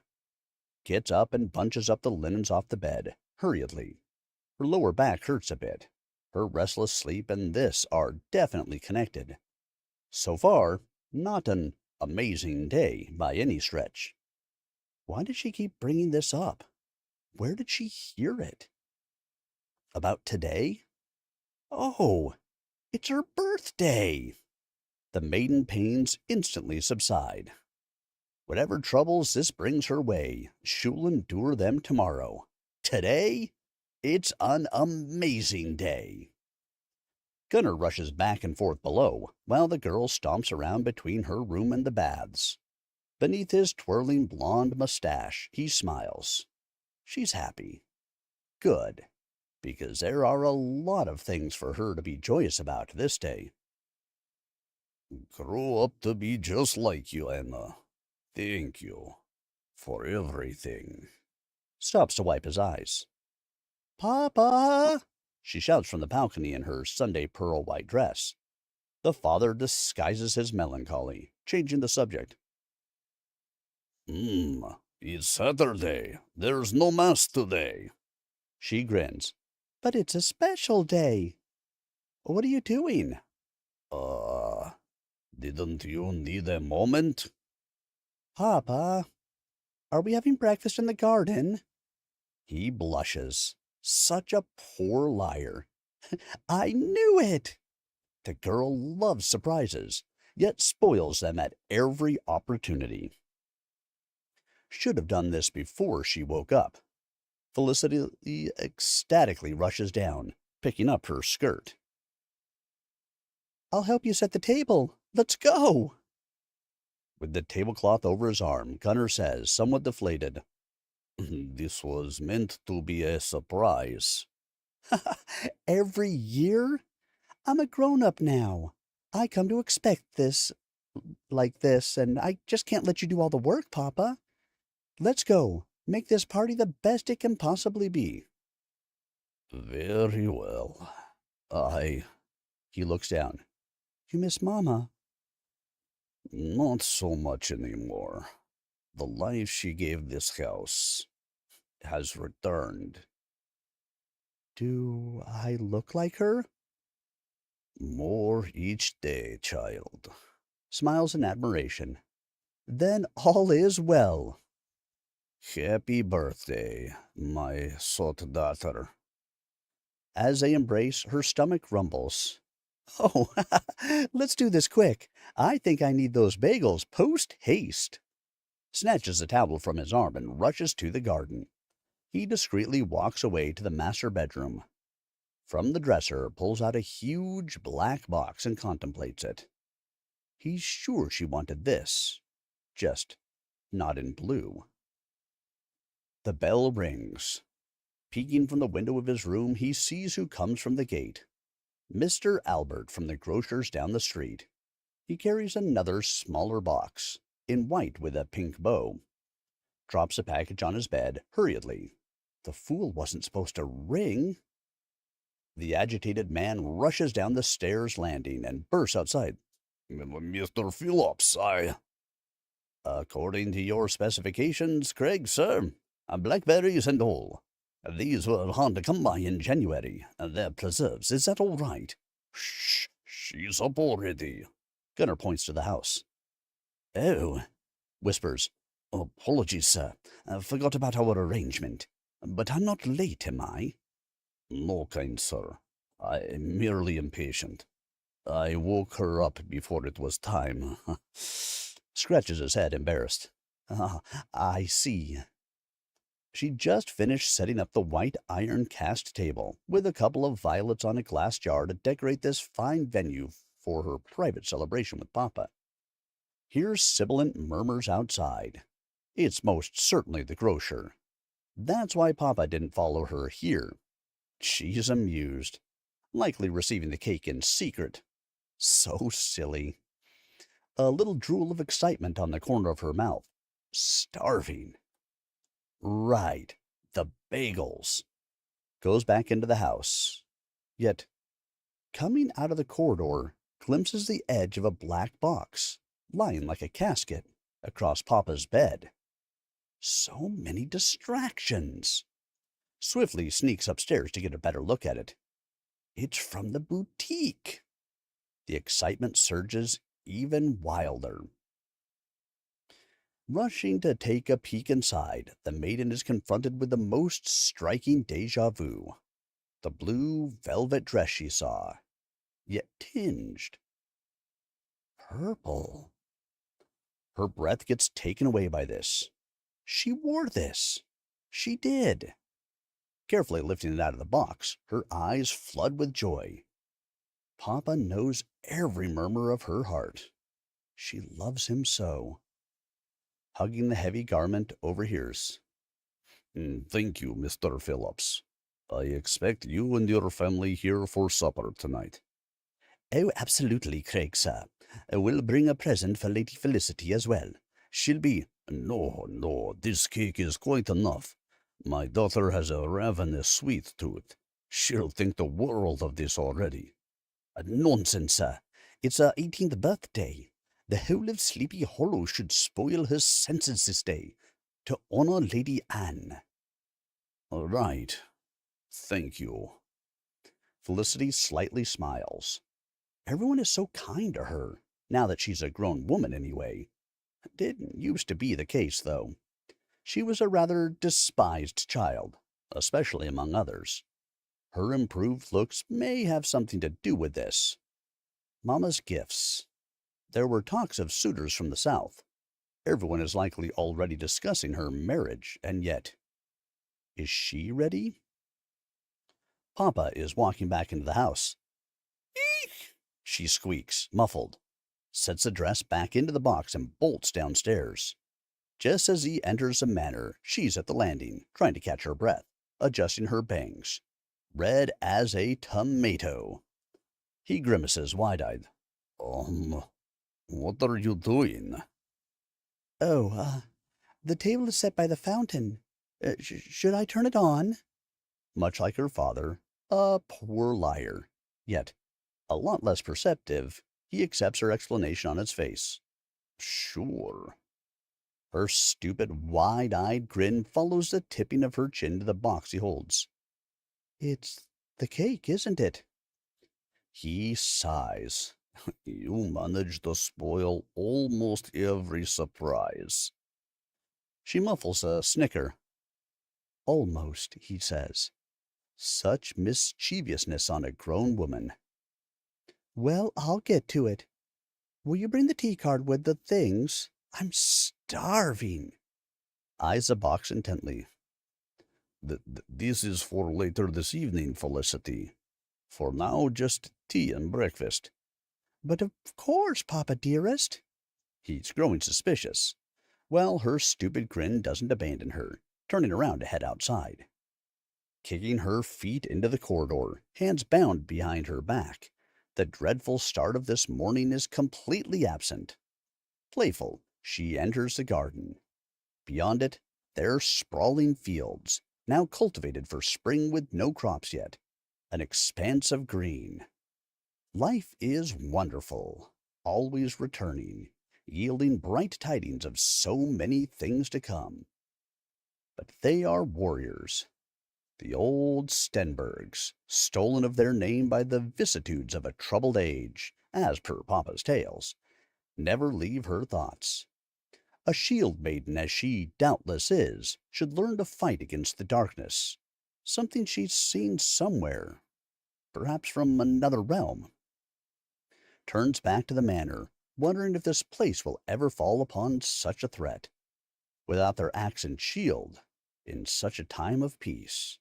Gets up and bunches up the linens off the bed, hurriedly. Her lower back hurts a bit. Her restless sleep and this are definitely connected. So far, not an amazing day by any stretch. Why did she keep bringing this up? Where did she hear it? About today? Oh, it's her birthday! The maiden pains instantly subside. Whatever troubles this brings her way, she'll endure them tomorrow. Today? It's an amazing day. Gunner rushes back and forth below, while the girl stomps around between her room and the baths. Beneath his twirling blonde mustache, he smiles. She's happy. Good, because there are a lot of things for her to be joyous about this day. Grow up to be just like you, Emma. Thank you for everything. Stops to wipe his eyes. Papa! She shouts from the balcony in her Sunday pearl white dress. The father disguises his melancholy, changing the subject. It's Saturday. There's no mass today. She grins. But it's a special day. What are you doing? Didn't you need a moment? Papa, are we having breakfast in the garden? He blushes. Such a poor liar. I knew it! The girl loves surprises, yet spoils them at every opportunity. Should have done this before she woke up. Felicity ecstatically rushes down, picking up her skirt. I'll help you set the table. Let's go! With the tablecloth over his arm, Gunner says, somewhat deflated, This was meant to be a surprise. Every year? I'm a grown-up now. I come to expect this, like this, and I just can't let you do all the work, Papa. Let's go. Make this party the best it can possibly be. Very well. He looks down. You miss Mama? Not so much anymore. The life she gave this house has returned. Do I look like her? More each day, child. Smiles in admiration. Then all is well. Happy birthday, my sweet daughter. As they embrace, her stomach rumbles. Oh, let's do this quick. I think I need those bagels post-haste. Snatches the towel from his arm and rushes to the garden. He discreetly walks away to the master bedroom. From the dresser, pulls out a huge black box and contemplates it. He's sure she wanted this, just not in blue. The bell rings. Peeking from the window of his room, he sees who comes from the gate. Mr. Albert from the grocer's down the street. He carries another smaller box, in white with a pink bow. Drops a package on his bed, hurriedly. The fool wasn't supposed to ring. The agitated man rushes down the stairs landing and bursts outside. Mr. Phillips, According to your specifications, Craig, sir, blackberries and all. These were hard to come by in January. They're preserves. Is that all right? Shh, she's up already. Gunner points to the house. Oh, whispers. Apologies, sir. Forgot about our arrangement. But I'm not late, am I? No, kind sir. I am merely impatient. I woke her up before it was time. Scratches his head, embarrassed. Ah, I see. She just finished setting up the white iron cast table with a couple of violets on a glass jar to decorate this fine venue for her private celebration with Papa. Here's sibilant murmurs outside. It's most certainly the grocer. That's why Papa didn't follow her here. She's amused, likely receiving the cake in secret. So silly. A little drool of excitement on the corner of her mouth. Starving. Right. The bagels. Goes back into the house. Yet, coming out of the corridor, glimpses the edge of a black box, lying like a casket, across Papa's bed. So many distractions. Swiftly sneaks upstairs to get a better look at it. It's from the boutique. The excitement surges even wilder. Rushing to take a peek inside, the maiden is confronted with the most striking deja vu. The blue velvet dress she saw, yet tinged purple. Her breath gets taken away by this. She wore this. She did. Carefully lifting it out of the box, her eyes flood with joy. Papa knows every murmur of her heart. She loves him so. Hugging the heavy garment, overhears. Thank you, Mr. Phillips. I expect you and your family here for supper tonight. Oh, absolutely, Craig, sir. We'll bring a present for Lady Felicity as well. She'll be... No, no, this cake is quite enough. My daughter has a ravenous sweet tooth. She'll think the world of this already. Nonsense, sir. It's her 18th birthday. The whole of Sleepy Hollow should spoil her senses this day, to honor Lady Anne. All right. Thank you. Felicity slightly smiles. Everyone is so kind to her, now that she's a grown woman anyway. It didn't used to be the case, though. She was a rather despised child, especially among others. Her improved looks may have something to do with this. Mama's gifts. There were talks of suitors from the South. Everyone is likely already discussing her marriage, and yet, is she ready? Papa is walking back into the house. Eek! She squeaks, muffled, sets the dress back into the box and bolts downstairs. Just as he enters the manor, she's at the landing, trying to catch her breath, adjusting her bangs. Red as a tomato. He grimaces, wide-eyed. What are you doing? Oh, the table is set by the fountain. Should I turn it on? Much like her father, a poor liar. Yet, a lot less perceptive, he accepts her explanation on his face. Sure. Her stupid, wide-eyed grin follows the tipping of her chin to the box he holds. It's the cake, isn't it? He sighs. You manage to spoil almost every surprise. She muffles a snicker. Almost, he says. Such mischievousness on a grown woman. Well, I'll get to it. Will you bring the tea card with the things? I'm starving. Eyes the box intently. This is for later this evening, Felicity. For now, just tea and breakfast. But of course, Papa dearest. He's growing suspicious. Well, her stupid grin doesn't abandon her, turning around to head outside. Kicking her feet into the corridor, hands bound behind her back, the dreadful start of this morning is completely absent. Playful, she enters the garden. Beyond it, there are sprawling fields, now cultivated for spring with no crops yet, an expanse of green. Life is wonderful, always returning, yielding bright tidings of so many things to come. But they are warriors, the old Stenbergs, stolen of their name by the vicissitudes of a troubled age, as per Papa's tales. never leave her thoughts. A shield maiden as she doubtless is, should learn to fight against the darkness, something she's seen somewhere, perhaps from another realm. Turns back to the manor, wondering if this place will ever fall upon such a threat, without their axe and shield, in such a time of peace.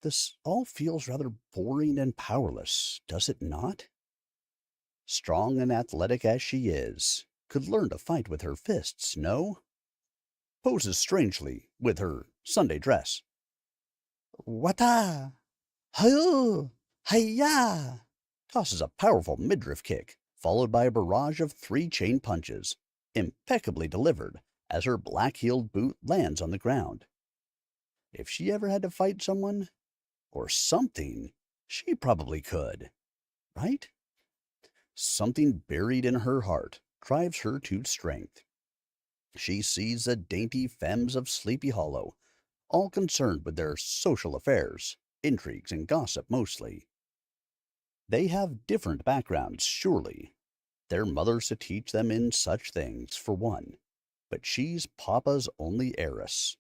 This all feels rather boring and powerless, does it not? Strong and athletic as she is, could learn to fight with her fists, no? Poses strangely with her Sunday dress. Wata! Hi-yoo! Hi-ya! Tosses a powerful midriff kick, followed by a barrage of 3 chain punches, impeccably delivered as her black-heeled boot lands on the ground. If she ever had to fight someone, or something, she probably could, right? Something buried in her heart drives her to strength. She sees the dainty femmes of Sleepy Hollow, all concerned with their social affairs, intrigues, and gossip mostly. They have different backgrounds, surely. Their mothers to teach them in such things, for one. But she's Papa's only heiress.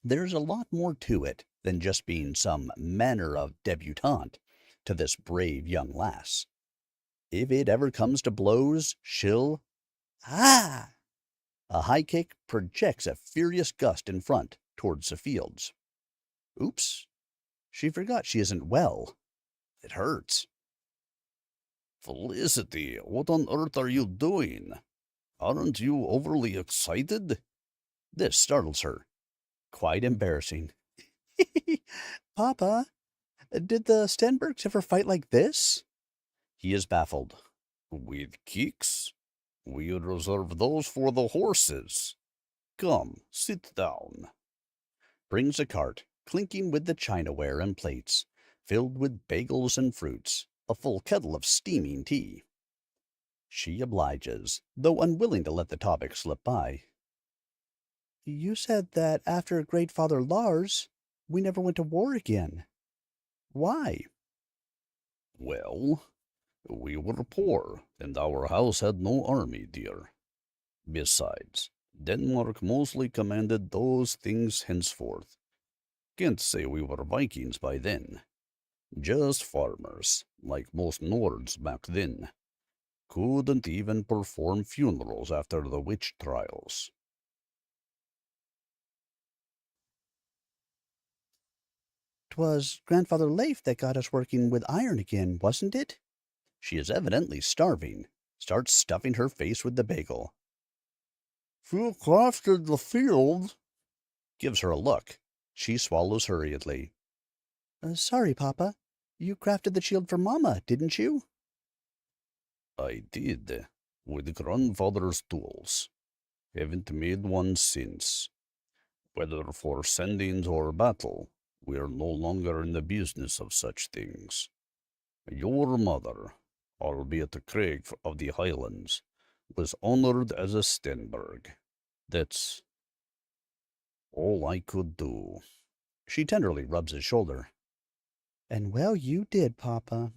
There's a lot more to it than just being some manner of debutante to this brave young lass. If it ever comes to blows, she'll... Ah! A high kick projects a furious gust in front, towards the fields. Oops. She forgot she isn't well. It hurts. Felicity, what on earth are you doing? Aren't you overly excited? This startles her. Quite embarrassing. Papa, did the Stenbergs ever fight like this? He is baffled. With kicks? We reserve those for the horses. Come, sit down. Brings a cart, clinking with the chinaware and plates, filled with bagels and fruits, a full kettle of steaming tea. She obliges, though unwilling to let the topic slip by. You said that after Great Father Lars, we never went to war again. Why? Well, we were poor, and our house had no army, dear. Besides, Denmark mostly commanded those things henceforth. Can't say we were Vikings by then. Just farmers, like most Nords back then. Couldn't even perform funerals after the witch trials. 'Twas Grandfather Leif that got us working with iron again, wasn't it? She is evidently starving, starts stuffing her face with the bagel. Who crafted the field? Gives her a look. She swallows hurriedly. Sorry, Papa. You crafted the shield for Mama, didn't you? I did, with grandfather's tools. Haven't made one since. Whether for sendings or battle, we are no longer in the business of such things. Your mother, albeit a Craig of the Highlands, was honored as a Stenberg. That's all I could do. She tenderly rubs his shoulder. And well you did, Papa.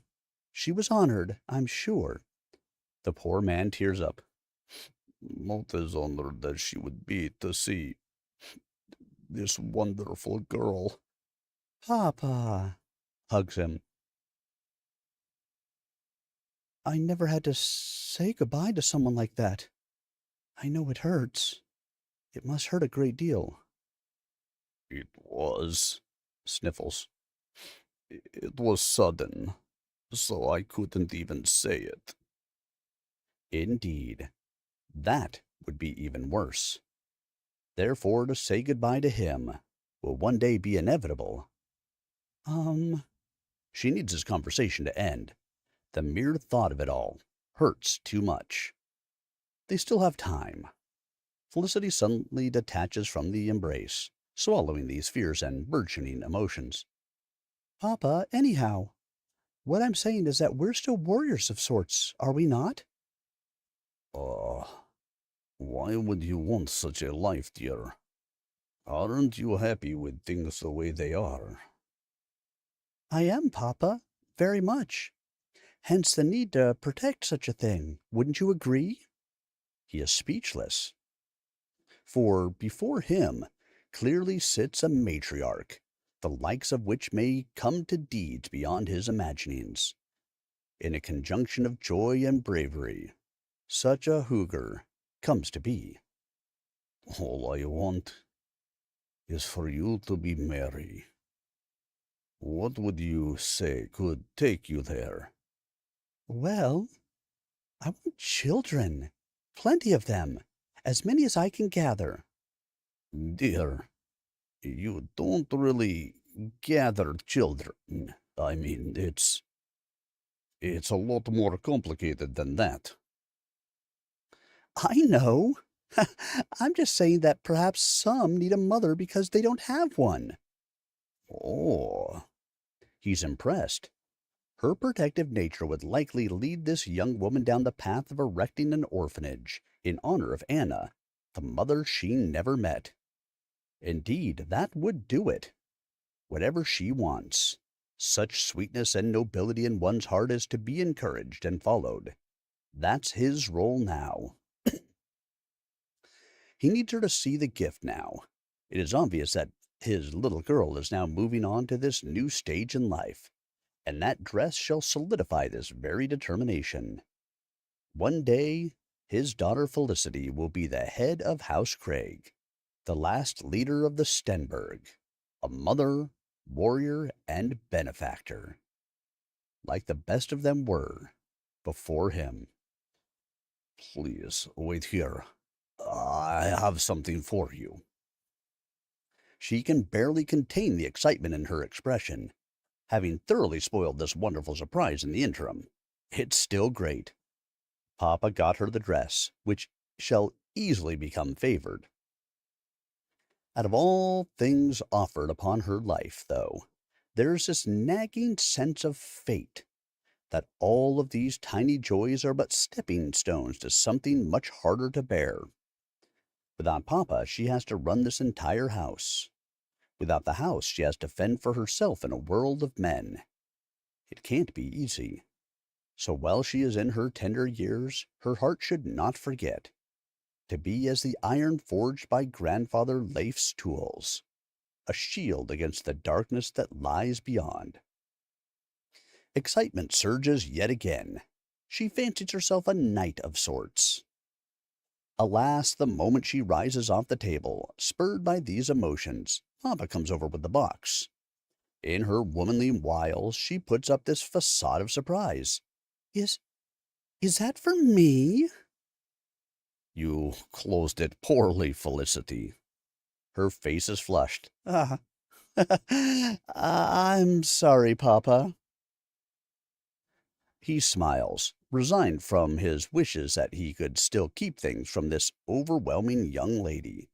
She was honored, I'm sure. The poor man tears up. Not as honored as she would be to see this wonderful girl. Papa, Hugs him. I never had to say goodbye to someone like that. I know it hurts. It must hurt a great deal. It was. Sniffles. It was sudden, so I couldn't even say it. Indeed. That would be even worse. Therefore, to say goodbye to him will one day be inevitable. She needs his conversation to end. The mere thought of it all hurts too much. They still have time. Felicity suddenly detaches from the embrace, swallowing these fears and burgeoning emotions. Papa, anyhow, what I'm saying is that we're still warriors of sorts, are we not? Why would you want such a life, dear? Aren't you happy with things the way they are? I am, Papa, very much. hence the need to protect such a thing. Wouldn't you agree? He is speechless, for before him clearly sits a matriarch, the likes of which may come to deeds beyond his imaginings. In a conjunction of joy and bravery, such a hooger comes to be. All I want is for you to be merry. What would you say could take you there? Well, I want children. Plenty of them. As many as I can gather. Dear, you don't really gather children. I mean, it's a lot more complicated than that. I know. I'm just saying that perhaps some need a mother because they don't have one. Oh, He's impressed. Her protective nature would likely lead this young woman down the path of erecting an orphanage in honor of Anna, the mother she never met. Indeed, that would do it. Whatever she wants. Such sweetness and nobility in one's heart is to be encouraged and followed. That's his role now. He needs her to see the gift now. It is obvious that his little girl is now moving on to this new stage in life, and that dress shall solidify this very determination. One day, his daughter Felicity will be the head of House Craig, the last leader of the Stenberg, a mother, warrior, and benefactor, like the best of them were before him. please, wait here. I have something for you. She can barely contain the excitement in her expression, having thoroughly spoiled this wonderful surprise in the interim. It's still great. Papa got her the dress, which shall easily become favored. Out of all things offered upon her life, though, there's this nagging sense of fate, that all of these tiny joys are but stepping stones to something much harder to bear. Without Papa, she has to run this entire house. Without the house, she has to fend for herself in a world of men. It can't be easy. So while she is in her tender years, her heart should not forget to be as the iron forged by Grandfather Leif's tools, a shield against the darkness that lies beyond. Excitement surges yet again. She fancies herself a knight of sorts. Alas, the moment she rises off the table, spurred by these emotions, Papa comes over with the box. In her womanly wiles, she puts up this facade of surprise. Is that for me? You closed it poorly, Felicity. Her face is flushed. I'm sorry, Papa. He smiles, resigned from his wishes that he could still keep things from this overwhelming young lady.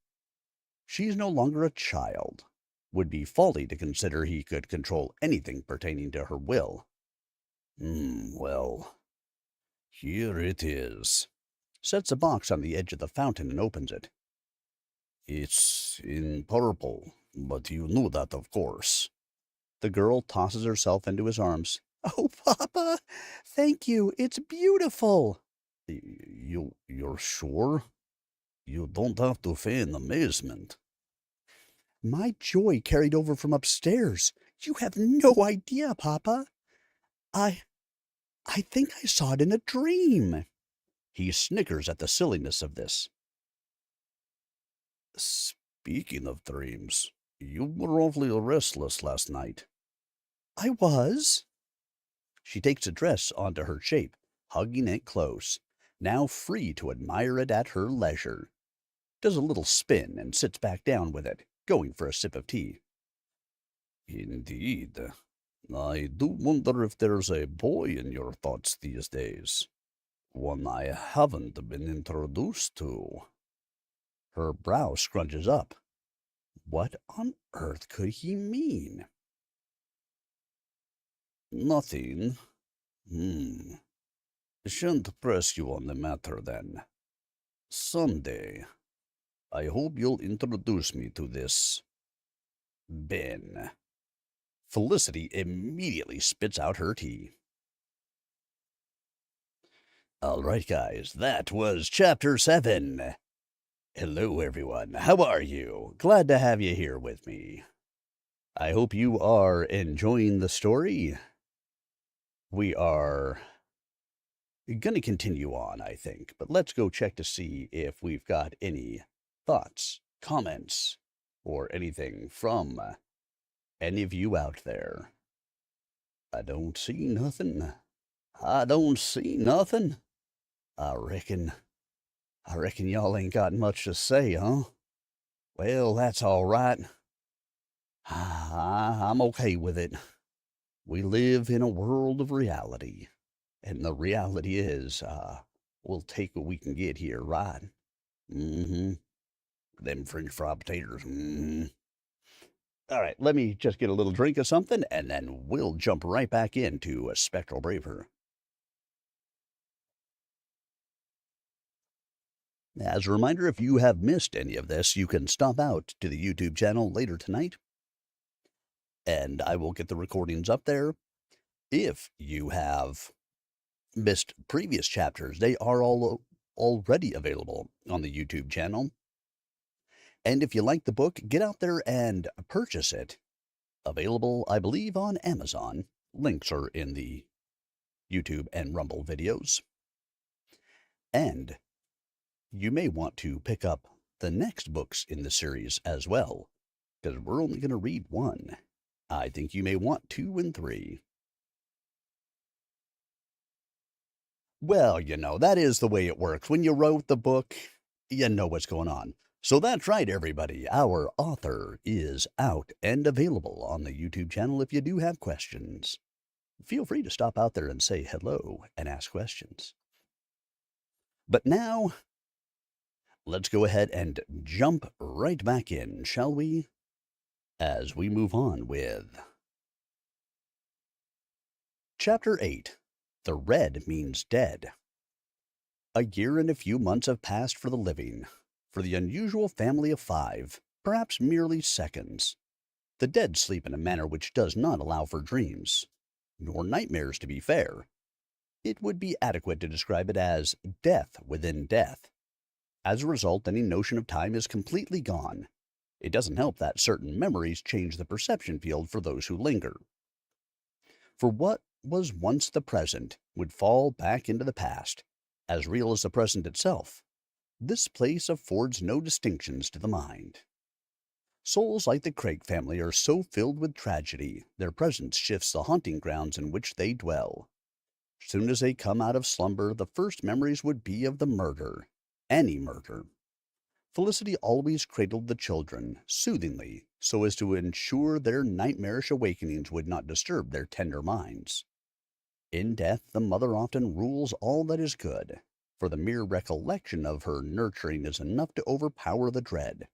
She's no longer a child. Would be folly to consider he could control anything pertaining to her will. Well, here it is. Sets a box on the edge of the fountain and opens it. It's in purple, but you knew that, of course. The girl tosses herself into his arms. Oh, Papa, thank you. It's beautiful. You're sure? You don't have to feign amazement. My joy carried over from upstairs. You have no idea, Papa. I think I saw it in a dream. He snickers at the silliness of this. Speaking of dreams, you were awfully restless last night. I was. She takes the dress onto her shape, hugging it close, now free to admire it at her leisure. Does a little spin and sits back down with it, going for a sip of tea. Indeed. I do wonder if there's a boy in your thoughts these days. One I haven't been introduced to. Her brow scrunches up. What on earth could he mean? Nothing. Shan't press you on the matter then. Someday, I hope you'll introduce me to this Ben. Felicity immediately spits out her tea. All right, guys, that was Chapter 7. Hello, everyone. How are you? Glad to have you here with me. I hope you are enjoying the story. We are going to continue on, I think, but let's go check to see if we've got any thoughts, comments, or anything from any of you out there. I don't see nothing. I don't see nothing. I reckon y'all ain't got much to say, huh? Well, that's all right. I'm okay with it. We live in a world of reality, and the reality is, we'll take what we can get here, right? Mm-hmm. Them French fry potatoes. Mm-hmm. All right, let me just get a little drink of something, and then we'll jump right back into a Spectral Braver. As a reminder, if you have missed any of this, you can stop out to the YouTube channel later tonight, and I will get the recordings up there. If you have missed previous chapters, they are all already available on the YouTube channel. And if you like the book, get out there and purchase it. Available, I believe, on Amazon. Links are in the YouTube and Rumble videos. And you may want to pick up the next books in the series as well, because we're only going to read one. I think you may want 2 and 3. Well, that is the way it works. When you wrote the book, you know what's going on. So that's right, everybody. Our author is out and available on the YouTube channel if you do have questions. Feel free to stop out there and say hello and ask questions. But now, let's go ahead and jump right back in, shall we? As we move on with Chapter 8. The Red Means Dead. A year and a few months have passed for the living, for the unusual family of 5, perhaps merely seconds. The dead sleep in a manner which does not allow for dreams, nor nightmares, to be fair. It would be adequate to describe it as death within death. As a result, any notion of time is completely gone. It doesn't help that certain memories change the perception field for those who linger. For what was once the present would fall back into the past, as real as the present itself. This place affords no distinctions to the mind. Souls like the Craig family are so filled with tragedy, their presence shifts the haunting grounds in which they dwell. Soon as they come out of slumber, the first memories would be of the murder. Any murder. Felicity always cradled the children, soothingly, so as to ensure their nightmarish awakenings would not disturb their tender minds. In death, the mother often rules all that is good, for the mere recollection of her nurturing is enough to overpower the dread.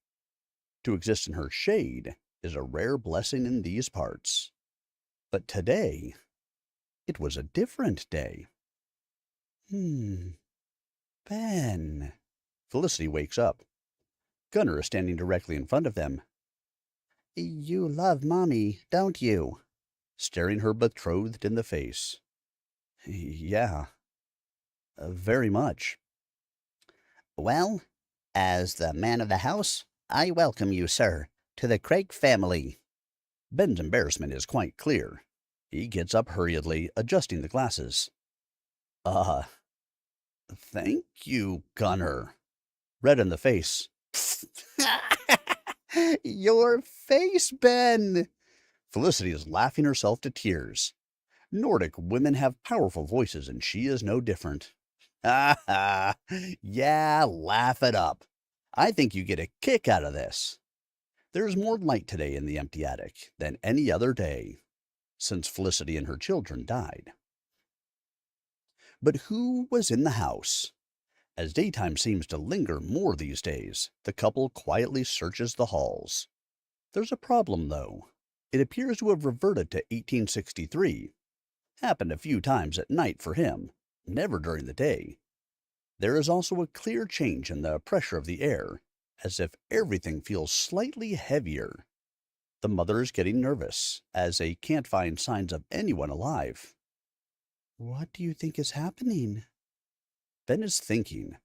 To exist in her shade is a rare blessing in these parts. But today, it was a different day. Ben. Felicity wakes up. Gunnar is standing directly in front of them. You love Mommy, don't you? Staring her betrothed in the face. Yeah, very much. Well, as the man of the house, I welcome you, sir, to the Craig family. Ben's embarrassment is quite clear. He gets up hurriedly, adjusting the glasses. Thank you, Gunnar. Red in the face. Your face, Ben! Felicity is laughing herself to tears. Nordic women have powerful voices, and she is no different. Ha ha! Yeah, laugh it up. I think you get a kick out of this. There's more light today in the empty attic than any other day since Felicity and her children died. But who was in the house? As daytime seems to linger more these days, the couple quietly searches the halls. There's a problem, though. It appears to have reverted to 1863. Happened a few times at night for him, never during the day. There is also a clear change in the pressure of the air, as if everything feels slightly heavier. The mother is getting nervous, as they can't find signs of anyone alive. What do you think is happening? Ben is thinking.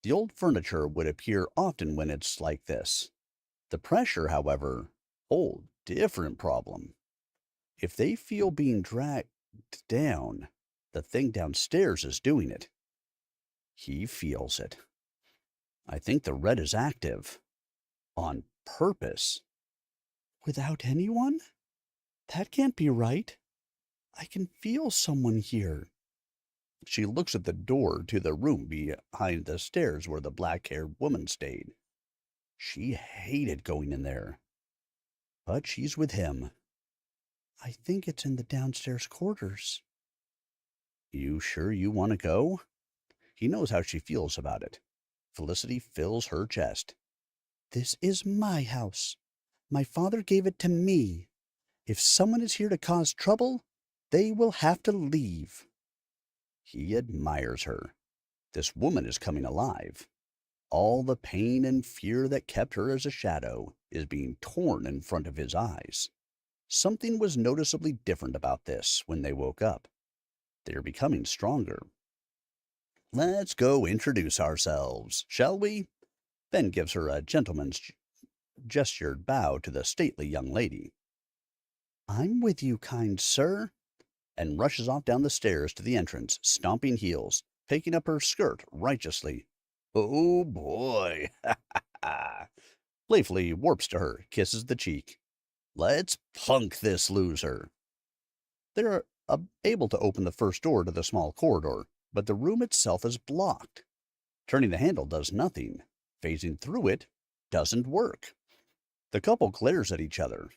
The old furniture would appear often when it's like this. The pressure, however, different problem. If they feel being dragged down, the thing downstairs is doing it. He feels it. I think the red is active. On purpose. Without anyone? That can't be right. I can feel someone here. She looks at the door to the room behind the stairs where the black-haired woman stayed. She hated going in there. But she's with him. I think it's in the downstairs quarters. You sure you want to go? He knows how she feels about it. Felicity fills her chest. This is my house. My father gave it to me. If someone is here to cause trouble, they will have to leave. He admires her. This woman is coming alive. All the pain and fear that kept her as a shadow is being torn in front of his eyes. Something was noticeably different about this when they woke up. They're becoming stronger. Let's go introduce ourselves, shall we? Ben gives her a gentleman's gestured bow to the stately young lady. I'm with you, kind sir, and rushes off down the stairs to the entrance, stomping heels, picking up her skirt righteously. Oh boy! Playfully warps to her, kisses the cheek. Let's punk this loser. They're able to open the first door to the small corridor, but the room itself is blocked. Turning the handle does nothing. Phasing through it doesn't work. The couple glares at each other.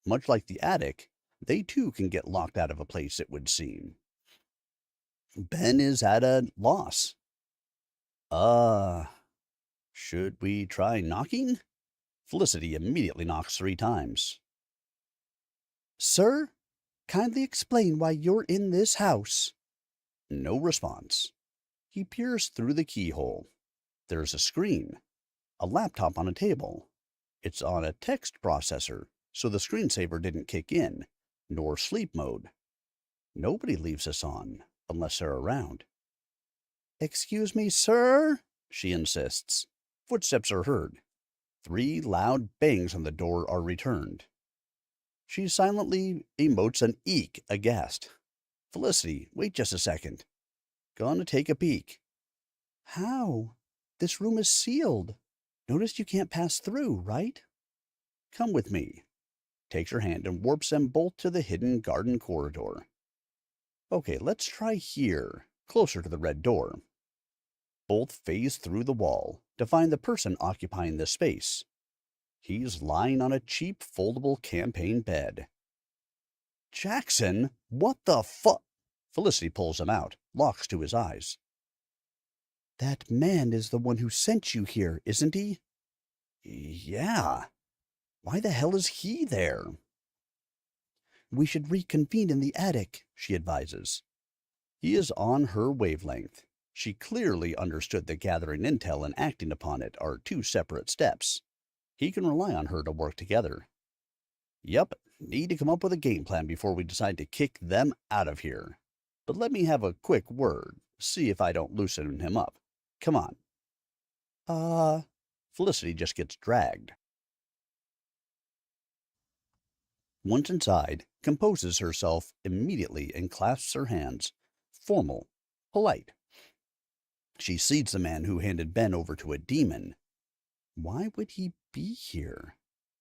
Much like the attic, they too can get locked out of a place, it would seem. Ben is at a loss. Should we try knocking? Felicity immediately knocks 3 times. Sir, kindly explain why you're in this house. No response. He peers through the keyhole. There's a screen. A laptop on a table. It's on a text processor, so the screensaver didn't kick in, nor sleep mode. Nobody leaves us on, unless they're around. Excuse me, sir, she insists. Footsteps are heard. 3 loud bangs on the door are returned. She silently emotes an eek aghast. Felicity, wait just a second. Gonna take a peek. How? This room is sealed. Notice you can't pass through, right? Come with me. Takes her hand and warps them both to the hidden garden corridor. Okay, let's try here, closer to the red door. Both phase through the wall to find the person occupying the space. He's lying on a cheap foldable campaign bed. Jackson, what the fuck? Felicity pulls him out, locks to his eyes. That man is the one who sent you here, isn't he? Yeah. Why the hell is he there? We should reconvene in the attic, she advises. He is on her wavelength. She clearly understood that gathering intel and acting upon it are 2 separate steps. He can rely on her to work together. Yep, need to come up with a game plan before we decide to kick them out of here. But let me have a quick word, see if I don't loosen him up. Come on. Felicity just gets dragged. Once inside, composes herself immediately and clasps her hands. Formal, polite. She sees the man who handed Ben over to a demon. Why would he be here?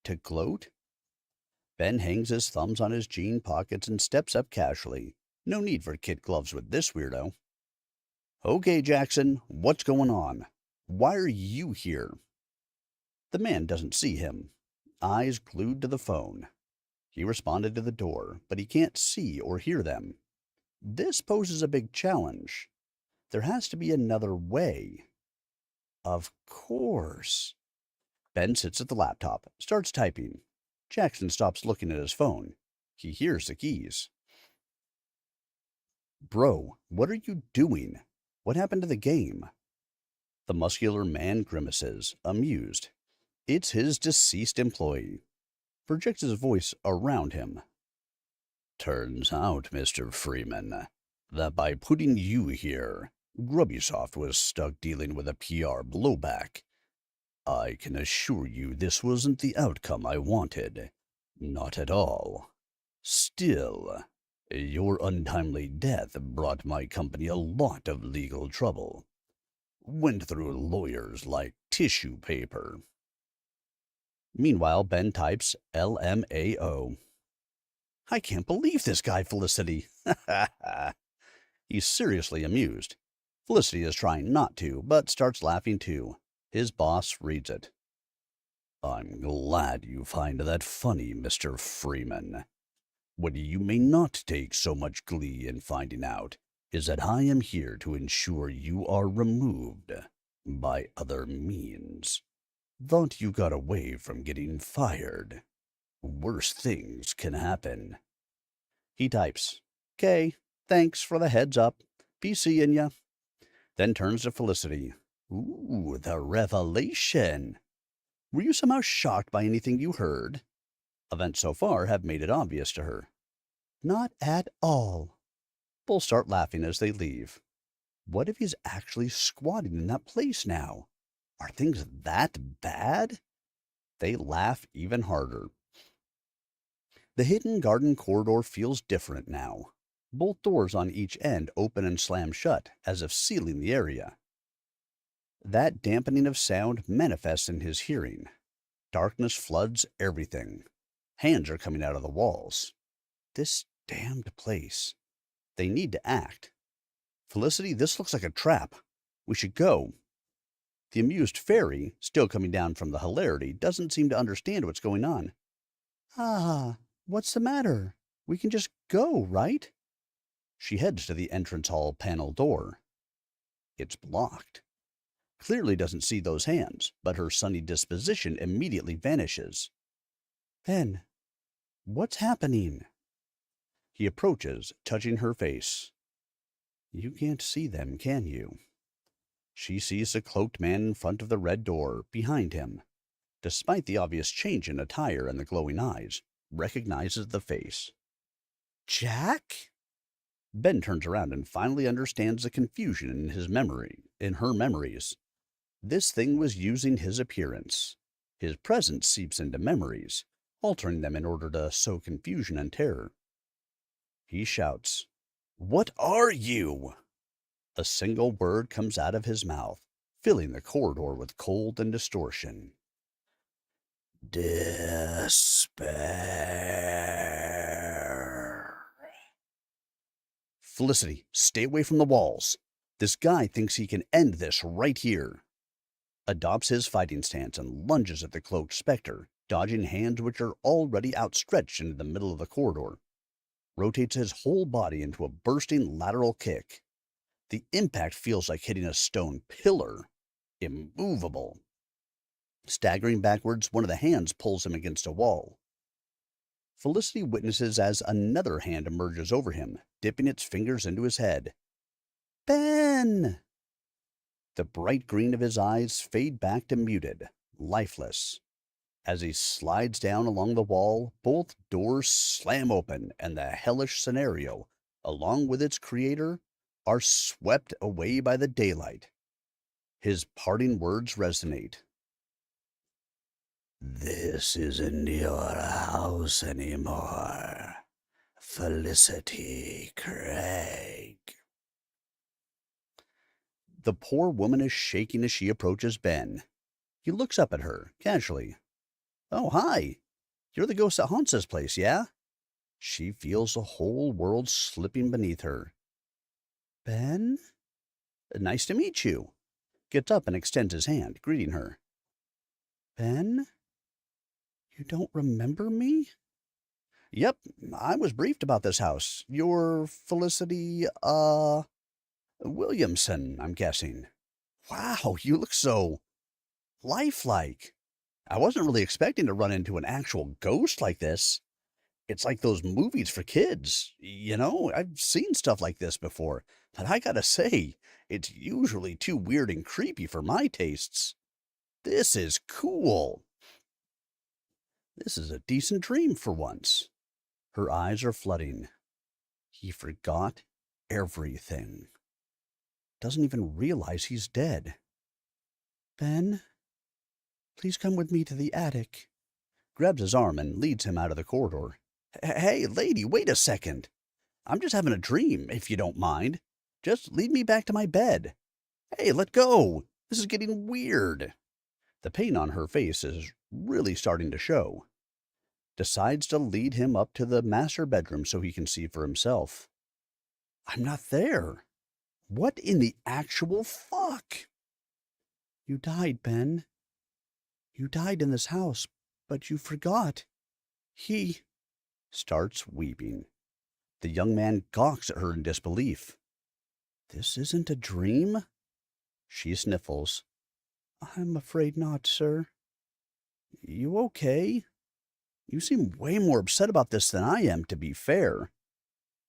To gloat? Ben hangs his thumbs on his jean pockets and steps up casually. No need for kid gloves with this weirdo. Okay, Jackson, what's going on? Why are you here? The man doesn't see him. Eyes glued to the phone. He responded to the door, but he can't see or hear them. This poses a big challenge. There has to be another way. Of course. Ben sits at the laptop, starts typing. Jackson stops looking at his phone. He hears the keys. Bro, what are you doing? What happened to the game? The muscular man grimaces, amused. It's his deceased employee. Projects his voice around him. Turns out, Mr. Freeman, that by putting you here, Grubbysoft was stuck dealing with a PR blowback. I can assure you this wasn't the outcome I wanted. Not at all. Still, your untimely death brought my company a lot of legal trouble. Went through lawyers like tissue paper. Meanwhile, Ben types LMAO. I can't believe this guy, Felicity. He's seriously amused. Felicity is trying not to, but starts laughing too. His boss reads it. I'm glad you find that funny, Mr. Freeman. What you may not take so much glee in finding out is that I am here to ensure you are removed by other means. Thought you got away from getting fired. Worse things can happen. He types, "'Kay, thanks for the heads up. Be seeing ya." Then turns to Felicity. "Ooh, the revelation. Were you somehow shocked by anything you heard?" Events so far have made it obvious to her. "Not at all." Both start laughing as they leave. What if he's actually squatting in that place now? Are things that bad? They laugh even harder. The hidden garden corridor feels different now. Both doors on each end open and slam shut, as if sealing the area. That dampening of sound manifests in his hearing. Darkness floods everything. Hands are coming out of the walls. This damned place. They need to act. "Felicity, this looks like a trap. We should go." The amused fairy, still coming down from the hilarity, doesn't seem to understand what's going on. "Ah, what's the matter? We can just go, right?" She heads to the entrance hall panel door. It's blocked. Clearly doesn't see those hands, but her sunny disposition immediately vanishes. "Ben, what's happening?" He approaches, touching her face. "You can't see them, can you?" She sees the cloaked man in front of the red door, behind him. Despite the obvious change in attire and the glowing eyes, recognizes the face. "Jack?" Ben turns around and finally understands the confusion in her memories. This thing was using his appearance. His presence seeps into memories, altering them in order to sow confusion and terror. He shouts, "What are you?" A single word comes out of his mouth, filling the corridor with cold and distortion. "Despair." "Felicity, stay away from the walls. This guy thinks he can end this right here." Adopts his fighting stance and lunges at the cloaked specter, dodging hands which are already outstretched into the middle of the corridor. Rotates his whole body into a bursting lateral kick. The impact feels like hitting a stone pillar. Immovable. Staggering backwards, one of the hands pulls him against a wall. Felicity witnesses as another hand emerges over him, dipping its fingers into his head. "Ben!" The bright green of his eyes fade back to muted, lifeless. As he slides down along the wall, both doors slam open, and the hellish scenario, along with its creator, are swept away by the daylight. His parting words resonate. "This isn't your house anymore, Felicity Craig." The poor woman is shaking as she approaches Ben. He looks up at her, casually. "Oh, hi. You're the ghost that haunts this place, yeah?" She feels the whole world slipping beneath her. "Ben? Nice to meet you." Gets up and extends his hand, greeting her. "Ben? You don't remember me?" "Yep, I was briefed about this house. You're Felicity, Williamson, I'm guessing. Wow, you look so lifelike. I wasn't really expecting to run into an actual ghost like this. It's like those movies for kids. I've seen stuff like this before, but I gotta say, it's usually too weird and creepy for my tastes. This is cool. This is a decent dream for once." Her eyes are flooding. He forgot everything. doesn't even realize he's dead. Ben, please come with me to the attic. Grabs his arm and leads him out of the corridor. Hey, lady, wait a second. I'm just having a dream, if you don't mind. Just lead me back to my bed. Hey, let go. This is getting weird. The pain on her face is really starting to show. Decides to lead him up to the master bedroom so he can see for himself. I'm not there. What in the actual fuck? You died, Ben. You died in this house, but you forgot. He starts weeping. The young man gawks at her in disbelief. This isn't a dream? She sniffles. I'm afraid not, sir. You okay? You seem way more upset about this than I am, to be fair.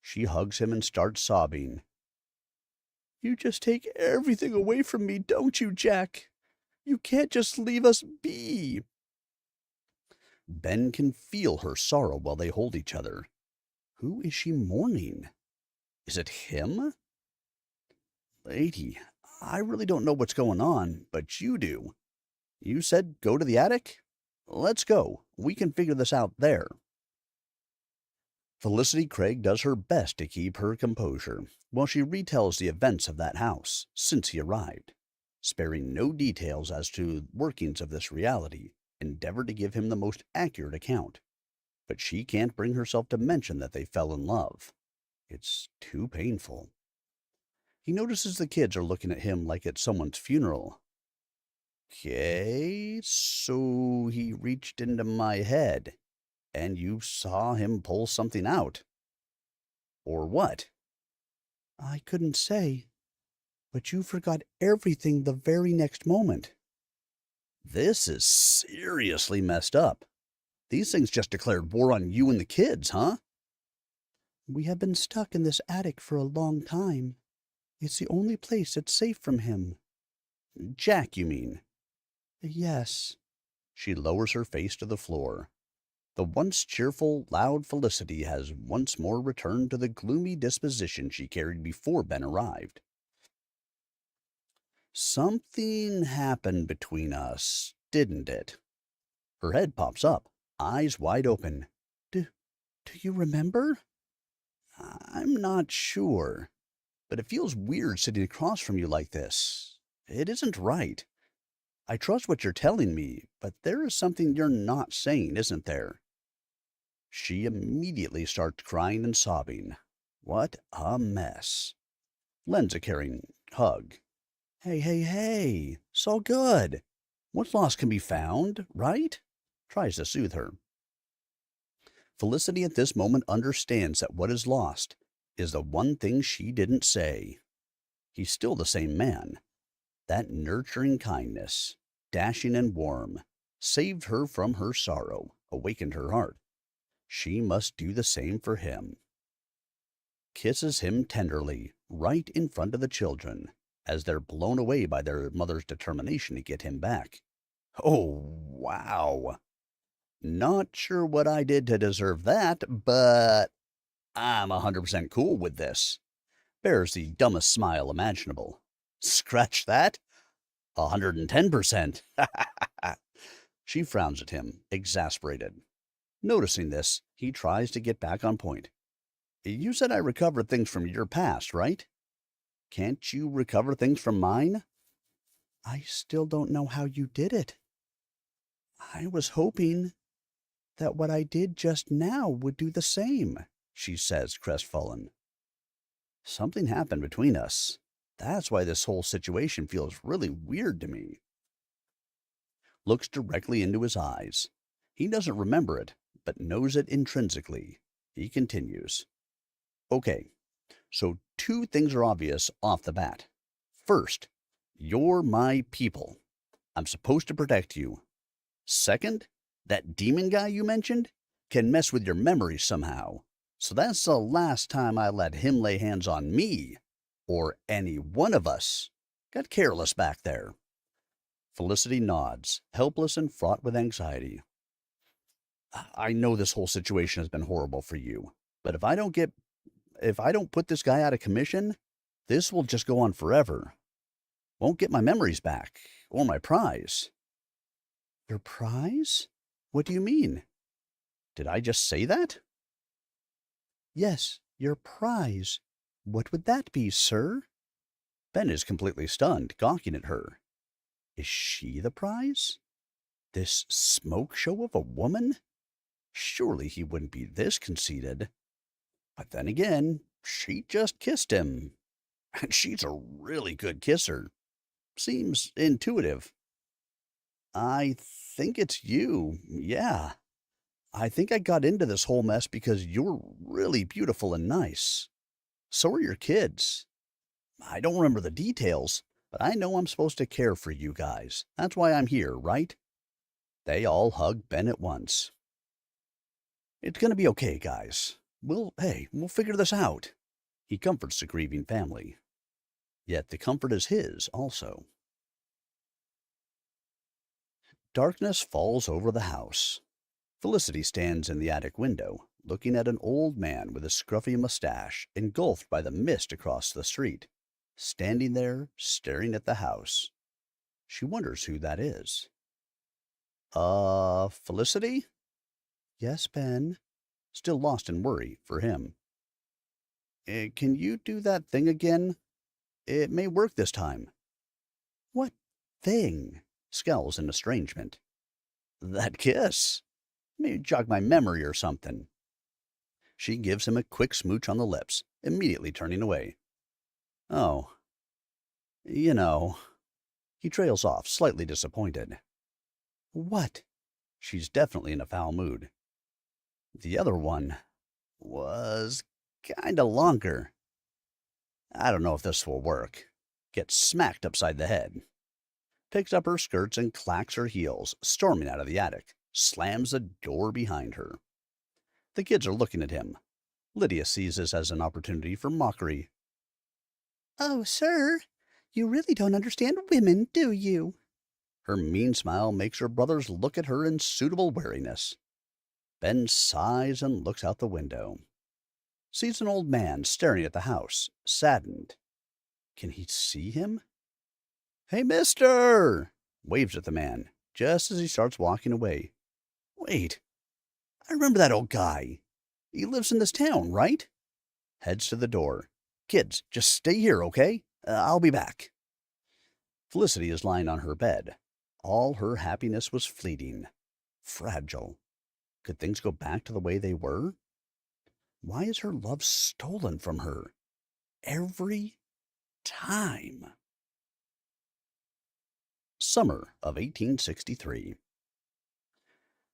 She hugs him and starts sobbing. You just take everything away from me, don't you, Jack? You can't just leave us be. Ben can feel her sorrow while they hold each other. Who is she mourning? Is it him? Lady, I really don't know what's going on, but you do. You said go to the attic? Let's go. We can figure this out there. Felicity Craig does her best to keep her composure while she retells the events of that house since he arrived, sparing no details as to workings of this reality, endeavor to give him the most accurate account. But she can't bring herself to mention that they fell in love. It's too painful. He notices the kids are looking at him like it's someone's funeral. Okay, so he reached into my head, and you saw him pull something out. Or what? I couldn't say, but you forgot everything the very next moment. This is seriously messed up. These things just declared war on you and the kids, huh? We have been stuck in this attic for a long time. It's the only place that's safe from him. Jack, you mean? Yes. She lowers her face to the floor. The once cheerful, loud Felicity has once more returned to the gloomy disposition she carried before Ben arrived. Something happened between us, didn't it? Her head pops up, eyes wide open. Do you remember? I'm not sure, but it feels weird sitting across from you like this. It isn't right. I trust what you're telling me, but there is something you're not saying, isn't there? She immediately starts crying and sobbing. What a mess. Lends a caring hug. Hey, it's all good. What's lost can be found, right? Tries to soothe her. Felicity at this moment understands that what is lost is the one thing she didn't say. He's still the same man. That nurturing kindness, dashing and warm, saved her from her sorrow, awakened her heart. She must do the same for him. Kisses him tenderly, right in front of the children, as they're blown away by their mother's determination to get him back. Oh, wow. Not sure what I did to deserve that, but I'm 100% cool with this. Bears the dumbest smile imaginable. Scratch that? 110%. She frowns at him, exasperated. Noticing this, he tries to get back on point. You said I recovered things from your past, right? Can't you recover things from mine? I still don't know how you did it. I was hoping that what I did just now would do the same, she says, crestfallen. Something happened between us. That's why this whole situation feels really weird to me. Looks directly into his eyes. He doesn't remember it, but knows it intrinsically. He continues. Okay, so 2 things are obvious off the bat. First, you're my people. I'm supposed to protect you. Second, that demon guy you mentioned can mess with your memories somehow. So that's the last time I let him lay hands on me, or any one of us. Got careless back there. Felicity nods, helpless and fraught with anxiety. I know this whole situation has been horrible for you, but if I don't put this guy out of commission, This will just go on forever. Won't get my memories back, or my prize. Your prize? What do you mean? Did I just say that? Yes, your prize. What would that be, sir? Ben is completely stunned, gawking at her. Is she the prize? This smoke show of a woman? Surely he wouldn't be this conceited. But then again, she just kissed him. And she's a really good kisser. Seems intuitive. I think it's you. Yeah. I think I got into this whole mess because you're really beautiful and nice. So are your kids. I don't remember the details, but I know I'm supposed to care for you guys. That's why I'm here, right? They all hug Ben at once. It's gonna be okay, guys. We'll figure this out. He comforts the grieving family. Yet the comfort is his also. Darkness falls over the house. Felicity stands in the attic window, looking at an old man with a scruffy mustache engulfed by the mist across the street, standing there staring at the house. She wonders who that is. Felicity? Yes, Ben. Still lost in worry for him. Can you do that thing again? It may work this time. What thing? Scowls in estrangement. That kiss. Maybe jog my memory or something. She gives him a quick smooch on the lips, immediately turning away. Oh. You know. He trails off, slightly disappointed. What? She's definitely in a foul mood. The other one was kinda longer. I don't know if this will work. Gets smacked upside the head. Picks up her skirts and clacks her heels, storming out of the attic. Slams the door behind her. The kids are looking at him. Lydia sees this as an opportunity for mockery. Oh, sir, you really don't understand women, do you? Her mean smile makes her brothers look at her in suitable wariness. Ben sighs and looks out the window. Sees an old man staring at the house, saddened. Can he see him? Hey, mister! Waves at the man, just as he starts walking away. Wait, I remember that old guy. He lives in this town, right? Heads to the door. Kids, just stay here, okay? I'll be back. Felicity is lying on her bed. All her happiness was fleeting. Fragile. Could things go back to the way they were? Why is her love stolen from her? Every time. Summer of 1863.